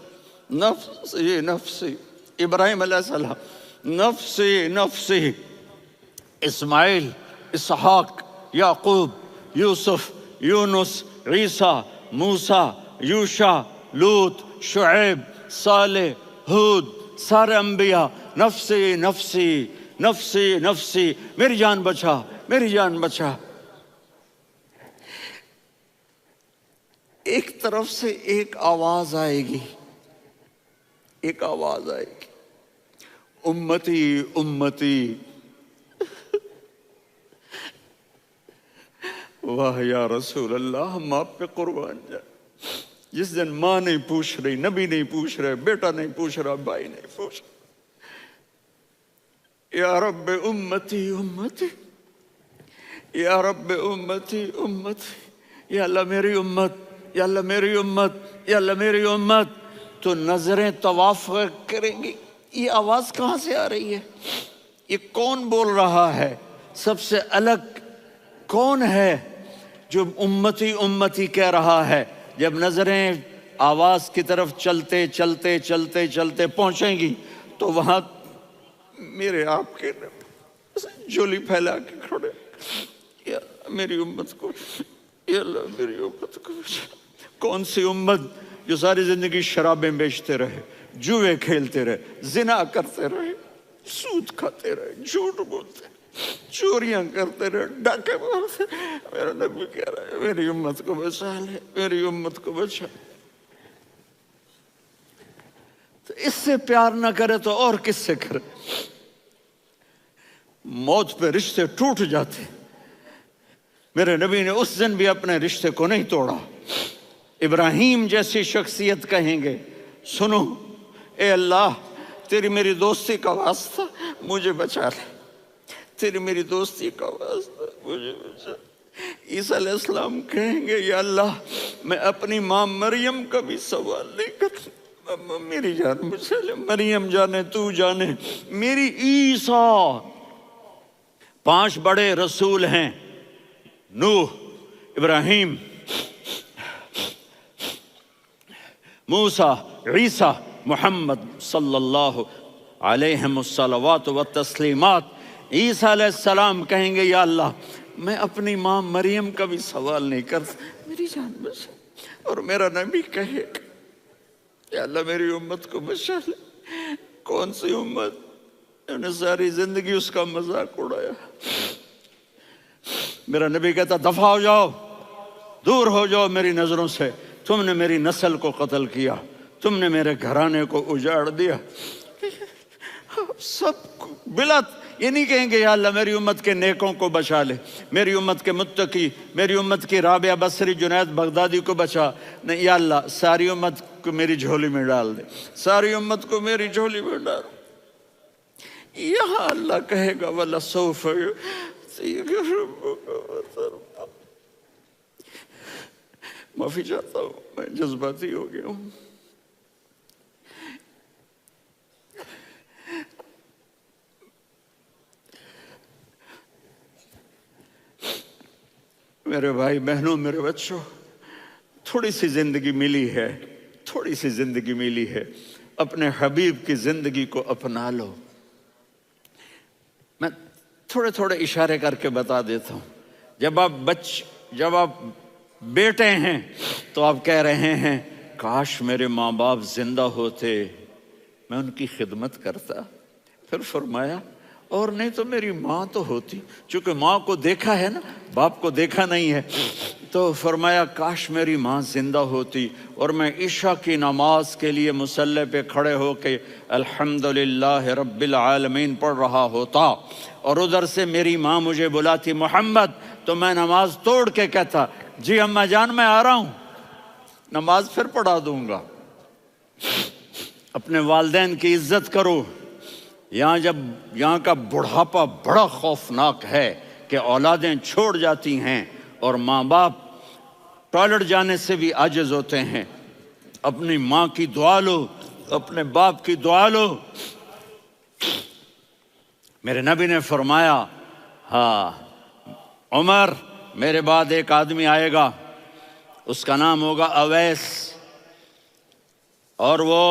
نفسی نفسی، ابراہیم علیہ السلام نفسی نفسی، اسماعیل، اسحاق، یعقوب، یوسف، یونس، عیسیٰ، موسیٰ، یوشع، لوط، شعیب، صالح، ہود، سارے انبیاء نفسی نفسی نفسی نفسی، میری جان بچا، میری جان بچا۔ ایک طرف سے ایک آواز آئے گی، ایک آواز آئے گی، امتی امتی، واہ یا رسول اللہ ہم آپ پہ قربان جائیں۔ جس دن ماں نہیں پوچھ رہی، نبی نہیں پوچھ رہے، بیٹا نہیں پوچھ رہا، بھائی نہیں پوچھ رہا، یا رب امتی امتی، یا رب امتی امتی، یا اللہ میری امت، یا اللہ میری امت، یا اللہ میری امت. تو نظریں طواف کریں گی. یہ آواز کہاں سے آ رہی ہے؟ یہ کون بول رہا ہے؟ سب سے الگ کون ہے جو امتی امتی کہہ رہا ہے؟ جب نظریں آواز کی طرف چلتے چلتے چلتے چلتے پہنچیں گی تو وہاں میرے آپ کے جولی پھیلا کے کھڑے، یا میری امت کو، یا اللہ میری امت کو. کون سی امت جو ساری زندگی شرابیں بیچتے رہے، جوئے کھیلتے رہے، زنا کرتے رہے، سود کھاتے رہے، جھوٹ بولتے رہے، چوریاں کرتے رہے، ڈاکے مارتے رہے. میرا نبی کہہ رہا ہے میری امت کو بچا لے، میری امت کو بچا. تو اس سے پیار نہ کرے تو اور کس سے کرے؟ موت پہ رشتے ٹوٹ جاتے. میرے نبی نے اس دن بھی اپنے رشتے کو نہیں توڑا. ابراہیم جیسی شخصیت کہیں گے سنو اے اللہ تیری میری دوستی کا واسطہ مجھے بچا لے، تیری میری دوستی کا واسطہ مجھے بچا. عیسیٰ علیہ السلام کہیں گے یا اللہ میں اپنی ماں مریم کا بھی سوال نہیں کرتا، میری جان بچا لے. مریم جانے تو جانے میری عیسیٰ. 5 بڑے رسول ہیں، نوح، ابراہیم، موسیٰ، عیسیٰ، محمد صلی اللہ علیہ الصلوات والتسلیمات. عیسیٰ علیہ السلام کہیں گے یا اللہ میں اپنی ماں مریم کا بھی سوال نہیں کرتا، میری جان بچا. اور میرا نبی کہے یا اللہ میری امت کو بچا لے. کون سی امت؟ انہوں نے ساری زندگی اس کا مذاق اڑایا. میرا نبی کہتا دفع ہو جاؤ، دور ہو جاؤ میری نظروں سے، تم نے میری نسل کو قتل کیا، تم نے میرے گھرانے کو اجاڑ دیا. سب بلا یہ نہیں کہیں گے یا اللہ میری امت کے نیکوں کو بچا لے، میری امت کے متقی، میری امت کی رابعہ بصری، جنید بغدادی کو بچا. نہیں یا اللہ ساری امت کو میری جھولی میں ڈال دے، ساری امت کو میری جھولی میں ڈال. یہاں اللہ کہے گا وَلَسَوْفَ يُعْطِيكَ رَبُّكَ فَتَرْضَىٰ. معافی چاہتا ہوں میں جذباتی ہو گیا ہوں. میرے بھائی بہنوں، میرے بچوں، تھوڑی سی زندگی ملی ہے، تھوڑی سی زندگی ملی ہے، اپنے حبیب کی زندگی کو اپنا لو. میں تھوڑے تھوڑے اشارے کر کے بتا دیتا ہوں. جب آپ بیٹے ہیں تو آپ کہہ رہے ہیں کاش میرے ماں باپ زندہ ہوتے، میں ان کی خدمت کرتا. پھر فرمایا اور نہیں تو میری ماں تو ہوتی. چونکہ ماں کو دیکھا ہے نا، باپ کو دیکھا نہیں ہے، تو فرمایا کاش میری ماں زندہ ہوتی اور میں عشاء کی نماز کے لیے مصلی پہ کھڑے ہو کے الحمدللہ رب العالمین پڑھ رہا ہوتا اور ادھر سے میری ماں مجھے بلاتی محمد، تو میں نماز توڑ کے کہتا جی اماں جان میں آ رہا ہوں، نماز پھر پڑھا دوں گا. اپنے والدین کی عزت کرو. یہاں کا بڑھاپا بڑا خوفناک ہے کہ اولادیں چھوڑ جاتی ہیں اور ماں باپ ٹوائلٹ جانے سے بھی عاجز ہوتے ہیں. اپنی ماں کی دعا لو، اپنے باپ کی دعا لو. میرے نبی نے فرمایا ہاں عمر میرے بعد ایک آدمی آئے گا، اس کا نام ہوگا اویس، اور وہ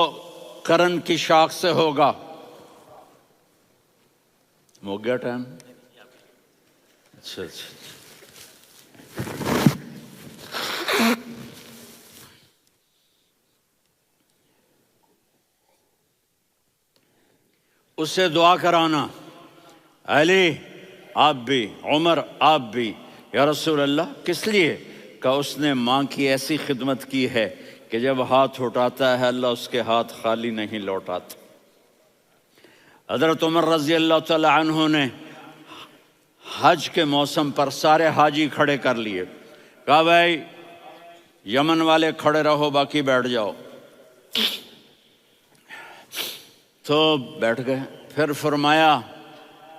کرن کی شاخ سے ہوگا. ہو گیا ٹائم؟ اچھا. اس سے دعا کرانا، علی آپ بھی، عمر آپ بھی. یا رسول اللہ کس لیے؟ کہ اس نے ماں کی ایسی خدمت کی ہے کہ جب ہاتھ اٹھاتا ہے اللہ اس کے ہاتھ خالی نہیں لوٹاتا. حضرت عمر رضی اللہ تعالی عنہ نے حج کے موسم پر سارے حاجی کھڑے کر لیے، کہا بھائی یمن والے کھڑے رہو باقی بیٹھ جاؤ. تو بیٹھ گئے. پھر فرمایا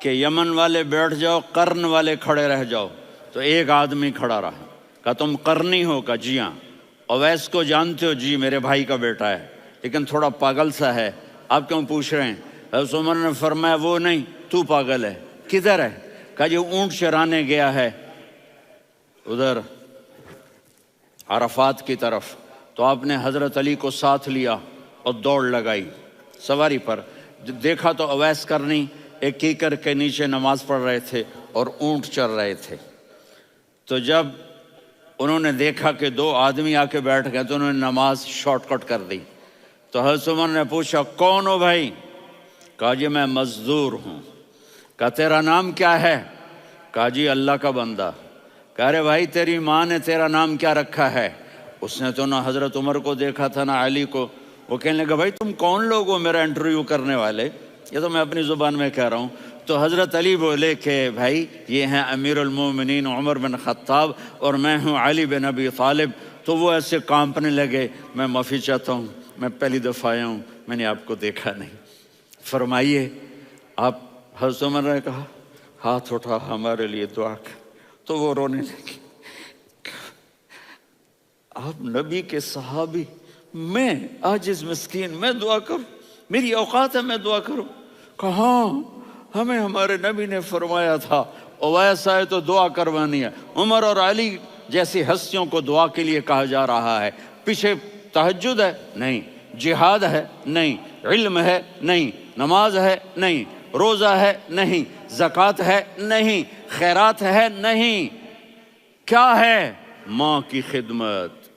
کہ یمن والے بیٹھ جاؤ، قرن والے کھڑے رہ جاؤ، تو ایک آدمی کھڑا رہا۔ کہا تم قرنی ہو؟ کہا جی ہاں۔ اویس کو جانتے ہو؟ جی میرے بھائی کا بیٹا ہے، لیکن تھوڑا پاگل سا ہے، آپ کیوں پوچھ رہے ہیں؟ حضرت عمر نے فرمایا وہ نہیں، تو پاگل ہے۔ کدھر ہے؟ کہا جی اونٹ چرانے گیا ہے ادھر عرفات کی طرف۔ تو آپ نے حضرت علی کو ساتھ لیا اور دوڑ لگائی سواری پر۔ دیکھا تو اویس کرنی ایک کیکر کے نیچے نماز پڑھ رہے تھے اور اونٹ چر رہے تھے۔ تو جب انہوں نے دیکھا کہ دو آدمی آ کے بیٹھ گئے تو انہوں نے نماز شارٹ کٹ کر دی۔ تو حضرت عمر نے پوچھا کون ہو بھائی؟ کہا جی میں مزدور ہوں۔ کہا تیرا نام کیا ہے؟ کہا جی اللہ کا بندہ۔ کہا رے بھائی تیری ماں نے تیرا نام کیا رکھا ہے؟ اس نے تو نہ حضرت عمر کو دیکھا تھا نہ علی کو۔ وہ کہنے لگا بھائی تم کون لوگ ہو میرا انٹرویو کرنے والے؟ یہ تو میں اپنی زبان میں کہہ رہا ہوں۔ تو حضرت علی بولے کہ بھائی یہ ہیں امیر المومنین عمر بن خطاب اور میں ہوں علی بن ابی طالب۔ تو وہ ایسے کانپنے لگے، میں معافی چاہتا ہوں، میں پہلی دفعہ آیا ہوں، میں نے آپ کو دیکھا نہیں، فرمائیے آپ۔ حضرت عمر نے کہا ہاتھ اٹھا ہمارے لیے دعا کر۔ تو وہ رونے لگی۔ آپ نبی کے صحابی، میں عاجز مسکین میں دعا کروں؟ میری اوقات ہے میں دعا کروں؟ کہاں ہمیں ہمارے نبی نے فرمایا تھا اویس آئے تو دعا کروانی ہے۔ عمر اور علی جیسی ہستیوں کو دعا کے لیے کہا جا رہا ہے۔ پیچھے تہجد ہے؟ نہیں۔ جہاد ہے؟ نہیں۔ علم ہے؟ نہیں۔ نماز ہے؟ نہیں۔ روزہ ہے؟ نہیں۔ زکوٰۃ ہے؟ نہیں۔ خیرات ہے؟ نہیں۔ کیا ہے؟ ماں کی خدمت،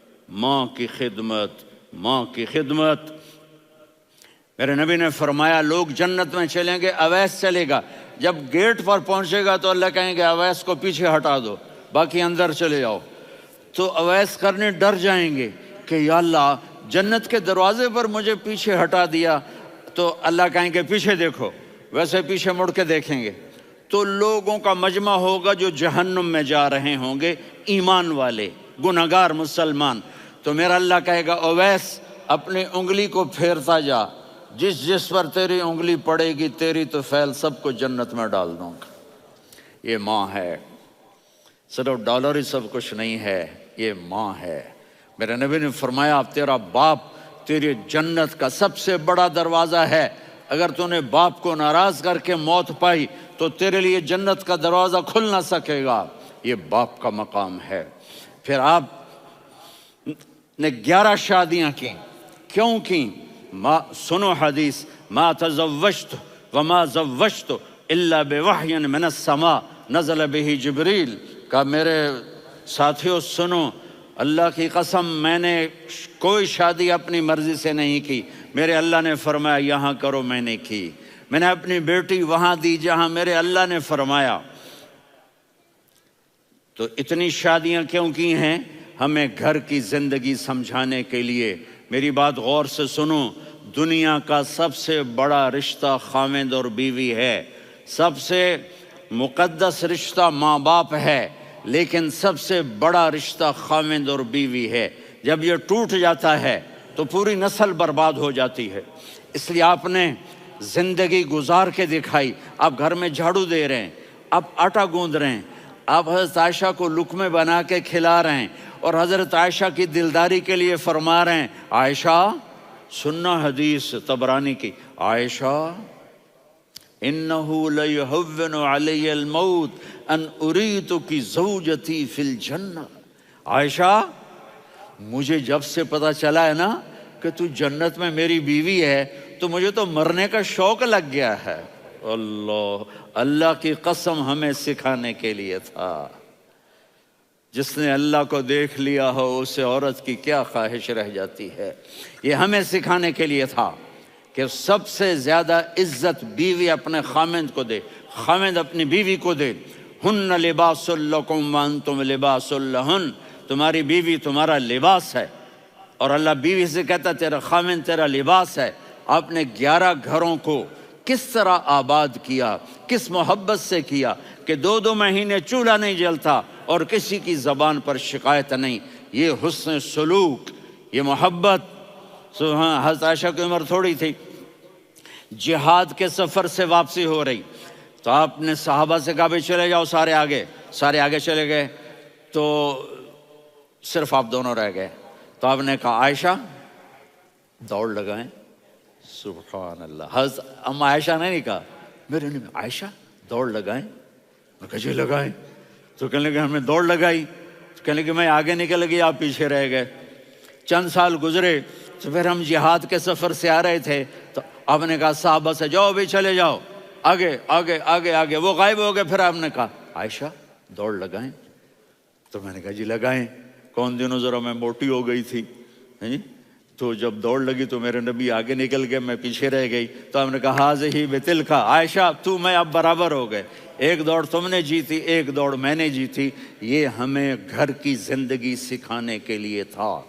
ماں کی خدمت، ماں کی خدمت۔ میرے نبی نے فرمایا لوگ جنت میں چلیں گے، اویس چلے گا۔ جب گیٹ پر پہنچے گا تو اللہ کہیں گے اویس کو پیچھے ہٹا دو، باقی اندر چلے جاؤ۔ تو اویس کرنے ڈر جائیں گے کہ یا اللہ جنت کے دروازے پر مجھے پیچھے ہٹا دیا۔ تو اللہ کہیں گے پیچھے دیکھو، ویسے پیچھے مڑ کے دیکھیں گے تو لوگوں کا مجمع ہوگا جو جہنم میں جا رہے ہوں گے، ایمان والے، گنہگار مسلمان۔ تو میرا اللہ کہے گا اویس اپنی انگلی کو پھیرتا جا، جس جس پر تیری انگلی پڑے گی تیری تو فیل سب کو جنت میں ڈال دوں گا۔ یہ ماں ہے، صرف ڈالر ہی سب کچھ نہیں ہے، یہ ماں ہے۔ میرے نبی نے فرمایا اب تیرا باپ تیری جنت کا سب سے بڑا دروازہ ہے، اگر تو نے باپ کو ناراض کر کے موت پائی تو تیرے لیے جنت کا دروازہ کھل نہ سکے گا۔ یہ باپ کا مقام ہے۔ پھر آپ نے 11 شادیاں کی، کیوں کی؟ سنو حدیث، ما تزوجت وما زوجت الا بوحی من السماء نزل به جبریل۔ کہا میرے ساتھیوں سنو، اللہ کی قسم میں نے کوئی شادی اپنی مرضی سے نہیں کی، میرے اللہ نے فرمایا یہاں کرو، میں نے کی۔ میں نے اپنی بیٹی وہاں دی جہاں میرے اللہ نے فرمایا۔ تو اتنی شادیاں کیوں کی ہیں؟ ہمیں گھر کی زندگی سمجھانے کے لیے۔ میری بات غور سے سنو، دنیا کا سب سے بڑا رشتہ خاوند اور بیوی ہے، سب سے مقدس رشتہ ماں باپ ہے، لیکن سب سے بڑا رشتہ خاوند اور بیوی ہے۔ جب یہ ٹوٹ جاتا ہے تو پوری نسل برباد ہو جاتی ہے۔ اس لیے آپ نے زندگی گزار کے دکھائی۔ آپ گھر میں جھاڑو دے رہے ہیں، آپ آٹا گوندھ رہے ہیں، آپ حضرت عائشہ کو لقمے بنا کے کھلا رہے ہیں اور حضرت عائشہ کی دلداری کے لیے فرما رہے ہیں عائشہ سننا حدیث طبرانی کی، عائشہ انہو لیہون علی الموت ان اریتک زوجتی فی الجنہ۔ عائشہ مجھے جب سے پتا چلا ہے نا کہ تو جنت میں میری بیوی ہے تو مجھے تو مرنے کا شوق لگ گیا ہے۔ اللہ کی قسم ہمیں سکھانے کے لیے تھا۔ جس نے اللہ کو دیکھ لیا ہو اسے عورت کی کیا خواہش رہ جاتی ہے۔ یہ ہمیں سکھانے کے لیے تھا کہ سب سے زیادہ عزت بیوی اپنے خاوند کو دے، خاوند اپنی بیوی کو دے۔ ہن لباس لکم وانتم لباس لہن، تمہاری بیوی تمہارا لباس ہے، اور اللہ بیوی سے کہتا تیرا خاوند تیرا لباس ہے۔ آپ نے 11 گھروں کو کس طرح آباد کیا، کس محبت سے کیا کہ 2 مہینے چولہا نہیں جلتا اور کسی کی زبان پر شکایت نہیں۔ یہ حسن سلوک، یہ محبت۔ حضرت عائشہ کی عمر تھوڑی تھی، جہاد کے سفر سے واپسی ہو رہی، تو آپ نے صحابہ سے کہا بھائی چلے جاؤ سارے آگے چلے گئے، تو صرف آپ دونوں رہ گئے۔ تو آپ نے کہا عائشہ دوڑ لگائیں۔ سبحان اللہ، حضرت اما عائشہ نے نہیں کہا، میرے نے عائشہ دوڑ لگائیں، میں کہا جی لگائیں۔ تو کہنے لگے ہم نے دوڑ لگائی، تو کہنے لگے میں آگے نکل گئی، آپ پیچھے رہ گئے۔ چند سال گزرے تو پھر ہم جہاد کے سفر سے آ رہے تھے، تو آپ نے کہا صحابہ سے جاؤ بھی چلے جاؤ آگے آگے آگے آگے، وہ غائب ہو گئے۔ پھر آپ نے کہا عائشہ دوڑ لگائیں، تو میں نے کہا جی لگائیں۔ کون دنوں ذرا میں موٹی ہو گئی تھی، تو جب دوڑ لگی تو میرے نبی آگے نکل گئے، میں پیچھے رہ گئی۔ تو ہم نے کہا ہاذہ بتلک، عائشہ تو میں اب برابر ہو گئے، ایک دوڑ تم نے جیتی، ایک دوڑ میں نے جیتی۔ یہ ہمیں گھر کی زندگی سکھانے کے لیے تھا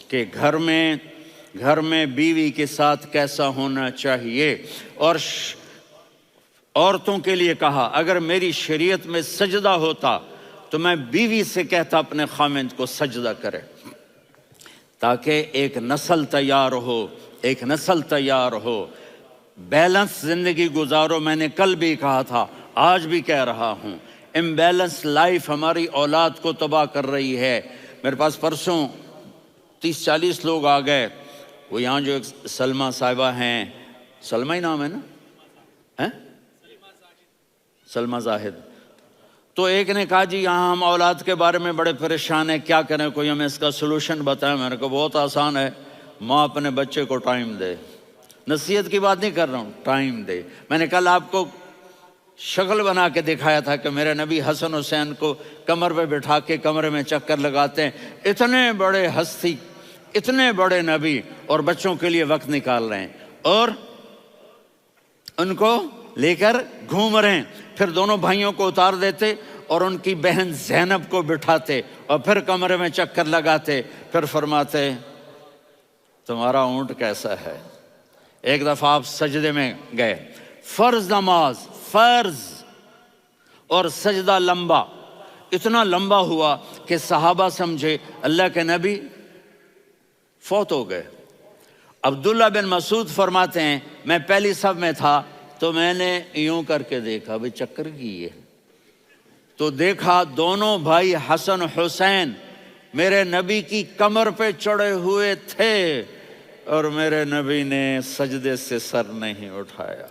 کہ گھر میں بیوی کے ساتھ کیسا ہونا چاہیے۔ اور عورتوں کے لیے کہا اگر میری شریعت میں سجدہ ہوتا تو میں بیوی سے کہتا اپنے خامند کو سجدہ کرے، تاکہ ایک نسل تیار ہو، بیلنس زندگی گزارو۔ میں نے کل بھی کہا تھا، آج بھی کہہ رہا ہوں، امبیلنس لائف ہماری اولاد کو تباہ کر رہی ہے۔ میرے پاس پرسوں 30-40 لوگ آ گئے، وہ یہاں جو ایک سلمہ صاحبہ ہیں، سلمہ ہی نام ہے نا، سلمہ زاہد، تو ایک نے کہا جی یہاں ہم اولاد کے بارے میں بڑے پریشان ہیں، کیا کریں، کوئی ہمیں اس کا سلوشن بتائیں۔ میں نے کہا بہت آسان ہے، ماں اپنے بچے کو ٹائم دے، نصیحت کی بات نہیں کر رہا ہوں، ٹائم دے۔ میں نے کل آپ کو شکل بنا کے دکھایا تھا کہ میرے نبی حسن حسین کو کمر پہ بٹھا کے کمرے میں چکر لگاتے ہیں، اتنے بڑے ہستی، اتنے بڑے نبی، اور بچوں کے لیے وقت نکال رہے ہیں اور ان کو لے کر گھوم رہے ہیں۔ پھر دونوں بھائیوں کو اتار دیتے اور ان کی بہن زینب کو بٹھاتے اور پھر کمرے میں چکر لگاتے، پھر فرماتے تمہارا اونٹ کیسا ہے۔ ایک دفعہ آپ سجدے میں گئے، فرض نماز، فرض، اور سجدہ لمبا، اتنا لمبا ہوا کہ صحابہ سمجھے اللہ کے نبی فوت ہو گئے۔ عبداللہ بن مسعود فرماتے ہیں میں پہلی صف میں تھا تو میں نے یوں کر کے دیکھا، بھئی چکر کی ہے، تو دیکھا دونوں بھائی حسن حسین میرے نبی کی کمر پہ چڑھے ہوئے تھے اور میرے نبی نے سجدے سے سر نہیں اٹھایا۔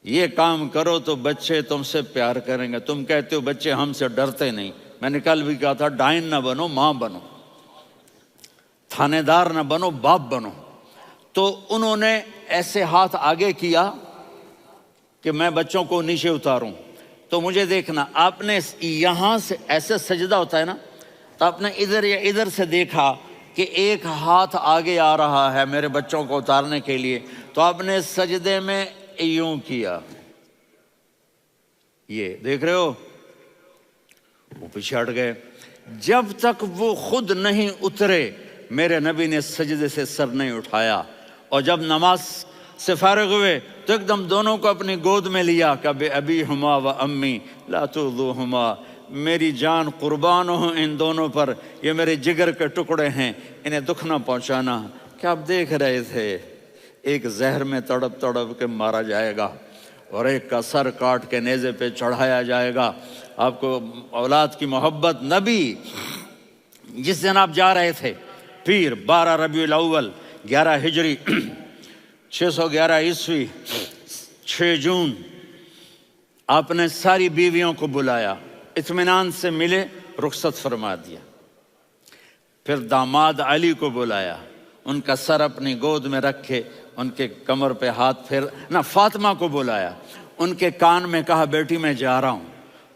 یہ کام کرو تو بچے تم سے پیار کریں گے۔ تم کہتے ہو بچے ہم سے ڈرتے نہیں، میں نے کل بھی کہا تھا ڈائن نہ بنو، ماں بنو، تھانے دار نہ بنو، باپ بنو۔ تو انہوں نے ایسے ہاتھ آگے کیا کہ میں بچوں کو نیچے اتاروں، تو مجھے دیکھنا، آپ نے یہاں سے ایسے سجدہ ہوتا ہے نا، تو آپ نے ادھر یا ادھر سے دیکھا کہ ایک ہاتھ آگے آ رہا ہے میرے بچوں کو اتارنے کے لیے، تو آپ نے سجدے میں یوں کیا، یہ دیکھ رہے ہو، وہ پیچھے ہٹ گئے۔ جب تک وہ خود نہیں اترے میرے نبی نے سجدے سے سر نہیں اٹھایا۔ اور جب نماز سے فارغ ہوئے تو ایک دم دونوں کو اپنی گود میں لیا کہ بے ابی ہما و امی لا تؤذوہما، میری جان قربان ہو ان دونوں پر، یہ میرے جگر کے ٹکڑے ہیں، انہیں دکھ نہ پہنچانا۔ کیا آپ دیکھ رہے تھے ایک زہر میں تڑپ تڑپ کے مارا جائے گا اور ایک کا سر کاٹ کے نیزے پہ چڑھایا جائے گا۔ آپ کو اولاد کی محبت، نبی جس دن آپ جا رہے تھے پیر 12 ربیع الاول 11 ہجری 611 عیسوی 6 جون، آپ نے ساری بیویوں کو بلایا، اطمینان سے ملے، رخصت فرما دیا۔ پھر داماد علی کو بلایا، ان کا سر اپنی گود میں رکھے، ان کے کمر پہ ہاتھ پھیر نہ، فاطمہ کو بلایا، ان کے کان میں کہا بیٹی میں جا رہا ہوں۔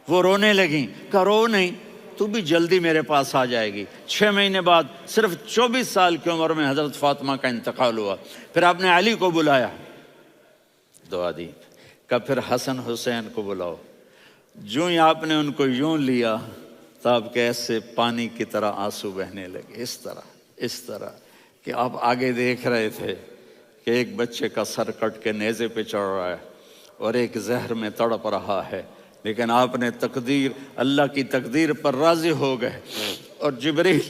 وہ رونے لگیں، کہا رو نہیں، تو بھی جلدی میرے پاس آ جائے گی۔ 6 مہینے بعد صرف 24 سال کی عمر میں حضرت فاطمہ کا انتقال ہوا۔ پھر آپ نے علی کو بلایا، دعا دی، کہا پھر حسن حسین کو بلاؤ۔ جو ہی آپ نے ان کو یوں لیا تو آپ کے ایسے پانی کی طرح آنسو بہنے لگے، اس طرح کہ آپ آگے دیکھ رہے تھے کہ ایک بچے کا سر کٹ کے نیزے پہ چڑھ رہا ہے اور ایک زہر میں تڑپ رہا ہے، لیکن آپ نے تقدیر، اللہ کی تقدیر پر راضی ہو گئے۔ اور جبریل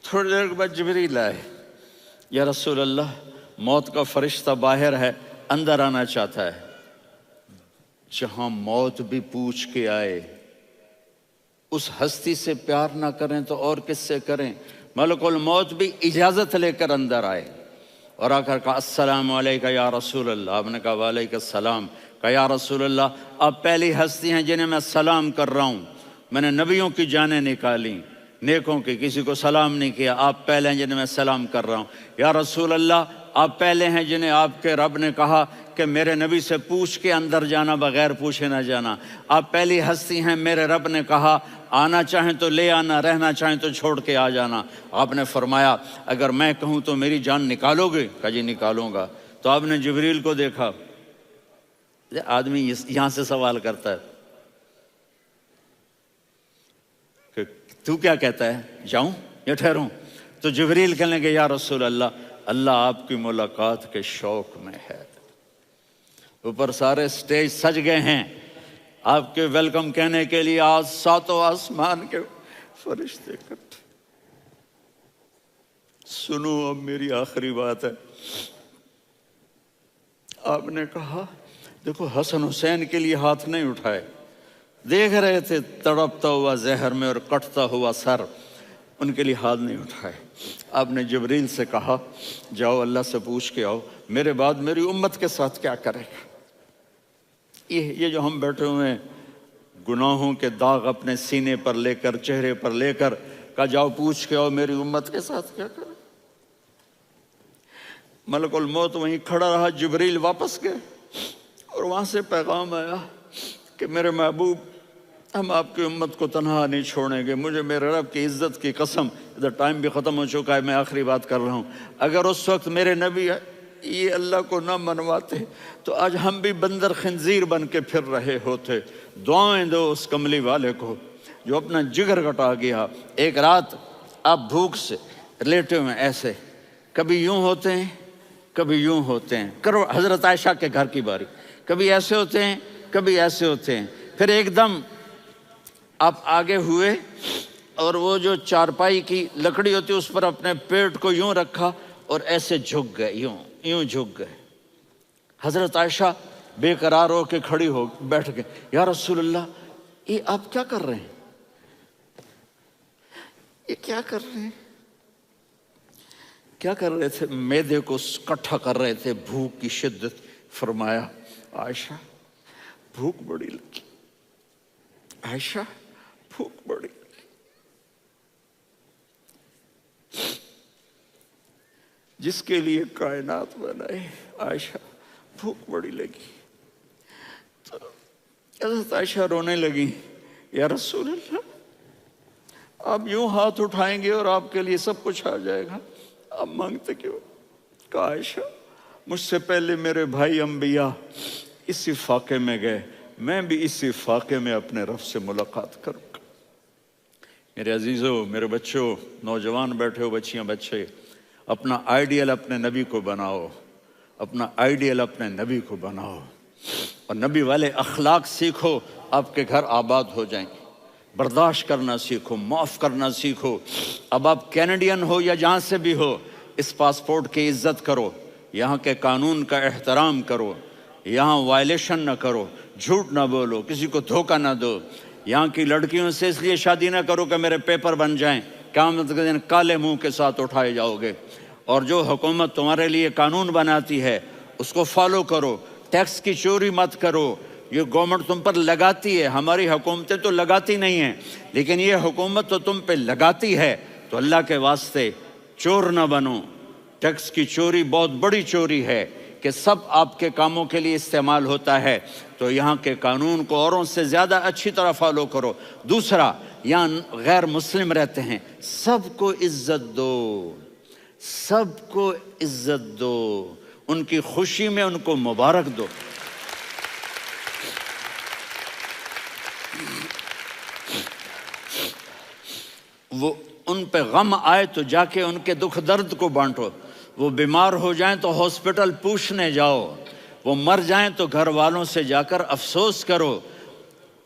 تھوڑی دیر کے بعد جبریل آئے، یا رسول اللہ موت کا فرشتہ باہر ہے، اندر آنا چاہتا ہے۔ جہاں موت بھی پوچھ کے آئے، اس ہستی سے پیار نہ کریں تو اور کس سے کریں؟ ملک الموت بھی اجازت لے کر اندر آئے اور آ کر کہا السلام علیکہ یا رسول اللہ. آپ نے کہا وعلیکم السلام. کہا یا رسول اللہ آپ پہلی ہستی ہیں جنہیں میں سلام کر رہا ہوں. میں نے نبیوں کی جانیں نکالیں، نیکوں کی، کسی کو سلام نہیں کیا. آپ پہلے ہیں جنہیں میں سلام کر رہا ہوں. یا رسول اللہ آپ پہلے ہیں جنہیں آپ کے رب نے کہا کہ میرے نبی سے پوچھ کے اندر جانا، بغیر پوچھے نہ جانا. آپ پہلی ہستی ہیں میرے رب نے کہا آنا چاہیں تو لے آنا، رہنا چاہیں تو چھوڑ کے آ جانا. آپ نے فرمایا اگر میں کہوں تو میری جان نکالو گے؟ کہا جی نکالوں گا. تو آپ نے جبریل کو دیکھا. آدمی یہاں سے سوال کرتا ہے کہ تو کیا کہتا ہے، جاؤں یا ٹھہروں؟ تو جبریل کہنے لگے یا رسول اللہ اللہ آپ کی ملاقات کے شوق میں ہے. اوپر سارے سٹیج سج گئے ہیں آپ کے ویلکم کہنے کے لیے. آج ساتوں آسمان کے فرشتے اکٹھے. سنو اب میری آخری بات ہے. آپ نے کہا دیکھو حسن حسین کے لیے ہاتھ نہیں اٹھائے، دیکھ رہے تھے تڑپتا ہوا زہر میں اور کٹتا ہوا سر، ان کے لیے ہاتھ نہیں اٹھائے. آپ نے جبریل سے کہا جاؤ اللہ سے پوچھ کے آؤ میرے بعد میری امت کے ساتھ کیا کرے گا. یہ جو ہم بیٹھے ہوئے ہیں گناہوں کے داغ اپنے سینے پر لے کر، چہرے پر لے کر، کہا جاؤ پوچھ کے آؤ میری امت کے ساتھ کیا کرے. ملک الموت وہیں کھڑا رہا. جبریل واپس گئے اور وہاں سے پیغام آیا کہ میرے محبوب ہم آپ کی امت کو تنہا نہیں چھوڑیں گے. مجھے میرے رب کی عزت کی قسم، ادھر ٹائم بھی ختم ہو چکا ہے، میں آخری بات کر رہا ہوں. اگر اس وقت میرے نبی یہ اللہ کو نہ منواتے تو آج ہم بھی بندر خنزیر بن کے پھر رہے ہوتے. دعائیں دو اس کملی والے کو جو اپنا جگر کٹا گیا. ایک رات آپ بھوک سے لیٹے ہوئے ایسے، کبھی یوں ہوتے ہیں کبھی یوں ہوتے ہیں. کرو حضرت عائشہ کے گھر کی باری، کبھی ایسے ہوتے ہیں کبھی ایسے ہوتے ہیں. پھر ایک دم آپ آگے ہوئے اور وہ جو چارپائی کی لکڑی ہوتی اس پر اپنے پیٹ کو یوں رکھا اور ایسے جھک گئے، یوں جھک گئے. حضرت عائشہ بے قرار ہو کے کھڑی ہو بیٹھ گئے. یا رسول اللہ یہ آپ کیا کر رہے ہیں، یہ کیا کر رہے ہیں؟ کیا کر رہے تھے؟ معدے کو کٹھا کر رہے تھے، بھوک کی شدت. فرمایا عائشہ بھوک بڑی لگی، عائشہ بھوک بڑی لگی. جس کے لیے کائنات بنائے عائشہ بھوک بڑی لگی. تو حضرت عائشہ رونے لگی. یا رسول اللہ آپ یوں ہاتھ اٹھائیں گے اور آپ کے لیے سب کچھ آ جائے گا، آپ مانگتے کیوں؟ کہا عائشہ مجھ سے پہلے میرے بھائی انبیاء اسی فاقے میں گئے، میں بھی اسی فاقے میں اپنے رب سے ملاقات کروں گا. میرے عزیزوں، میرے بچوں، نوجوان بیٹھے ہو، بچیاں بچے، اپنا آئیڈیل اپنے نبی کو بناؤ، اپنا آئیڈیل اپنے نبی کو بناؤ اور نبی والے اخلاق سیکھو. آپ کے گھر آباد ہو جائیں گے. برداشت کرنا سیکھو، معاف کرنا سیکھو. اب آپ کینیڈین ہو یا جہاں سے بھی ہو، اس پاسپورٹ کی عزت کرو، یہاں کے قانون کا احترام کرو، یہاں وائلیشن نہ کرو، جھوٹ نہ بولو، کسی کو دھوکہ نہ دو. یہاں کی لڑکیوں سے اس لیے شادی نہ کرو کہ میرے پیپر بن جائیں، قیامت کے دن کالے منہ کے ساتھ اٹھائے جاؤ گے. اور جو حکومت تمہارے لیے قانون بناتی ہے اس کو فالو کرو. ٹیکس کی چوری مت کرو. یہ گورنمنٹ تم پر لگاتی ہے، ہماری حکومتیں تو لگاتی نہیں ہیں، لیکن یہ حکومت تو تم پہ لگاتی ہے. تو اللہ کے واسطے چور نہ بنو. ٹیکس کی چوری بہت بڑی چوری ہے کہ سب آپ کے کاموں کے لیے استعمال ہوتا ہے. تو یہاں کے قانون کو اوروں سے زیادہ اچھی طرح فالو کرو. دوسرا، یہاں غیر مسلم رہتے ہیں، سب کو عزت دو، سب کو عزت دو، ان کی خوشی میں ان کو مبارک دو. وہ ان پہ غم آئے تو جا کے ان کے دکھ درد کو بانٹو. وہ بیمار ہو جائیں تو ہاسپٹل پوچھنے جاؤ. وہ مر جائیں تو گھر والوں سے جا کر افسوس کرو.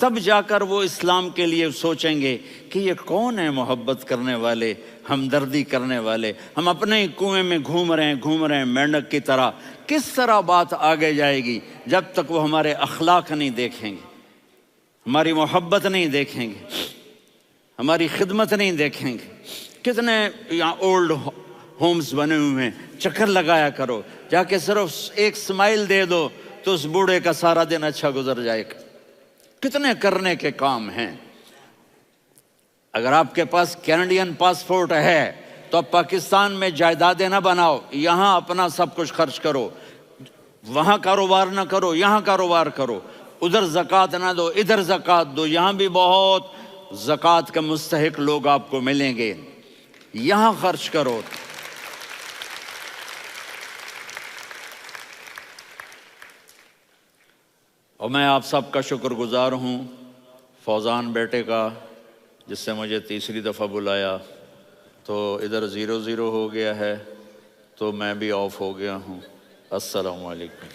تب جا کر وہ اسلام کے لیے سوچیں گے کہ یہ کون ہے محبت کرنے والے، ہمدردی کرنے والے۔ ہم اپنے ہی کنویں میں گھوم رہے ہیں مینڈک کی طرح۔ کس طرح بات آگے جائے گی جب تک وہ ہمارے اخلاق نہیں دیکھیں گے، ہماری محبت نہیں دیکھیں گے، ہماری خدمت نہیں دیکھیں گے۔ کتنے یہاں اولڈ ہومز بنے ہوئے ہیں، چکر لگایا کرو، جا کے صرف ایک سمائل دے دو تو اس بوڑھے کا سارا دن اچھا گزر جائے گا۔ کتنے کرنے کے کام ہیں۔ اگر آپ کے پاس کینیڈین پاسپورٹ ہے تو اب پاکستان میں جائیدادیں نہ بناؤ، یہاں اپنا سب کچھ خرچ کرو، وہاں کاروبار نہ کرو، یہاں کاروبار کرو، ادھر زکوٰۃ نہ دو، ادھر زکوٰۃ دو، یہاں بھی بہت زکوٰۃ کے مستحق لوگ آپ کو ملیں گے، یہاں خرچ کرو۔ اور میں آپ سب کا شکر گزار ہوں، فوزان بیٹے کا، جس سے مجھے تیسری دفعہ بلایا، تو ادھر 0-0 ہو گیا ہے تو میں بھی آف ہو گیا ہوں۔ السلام علیکم۔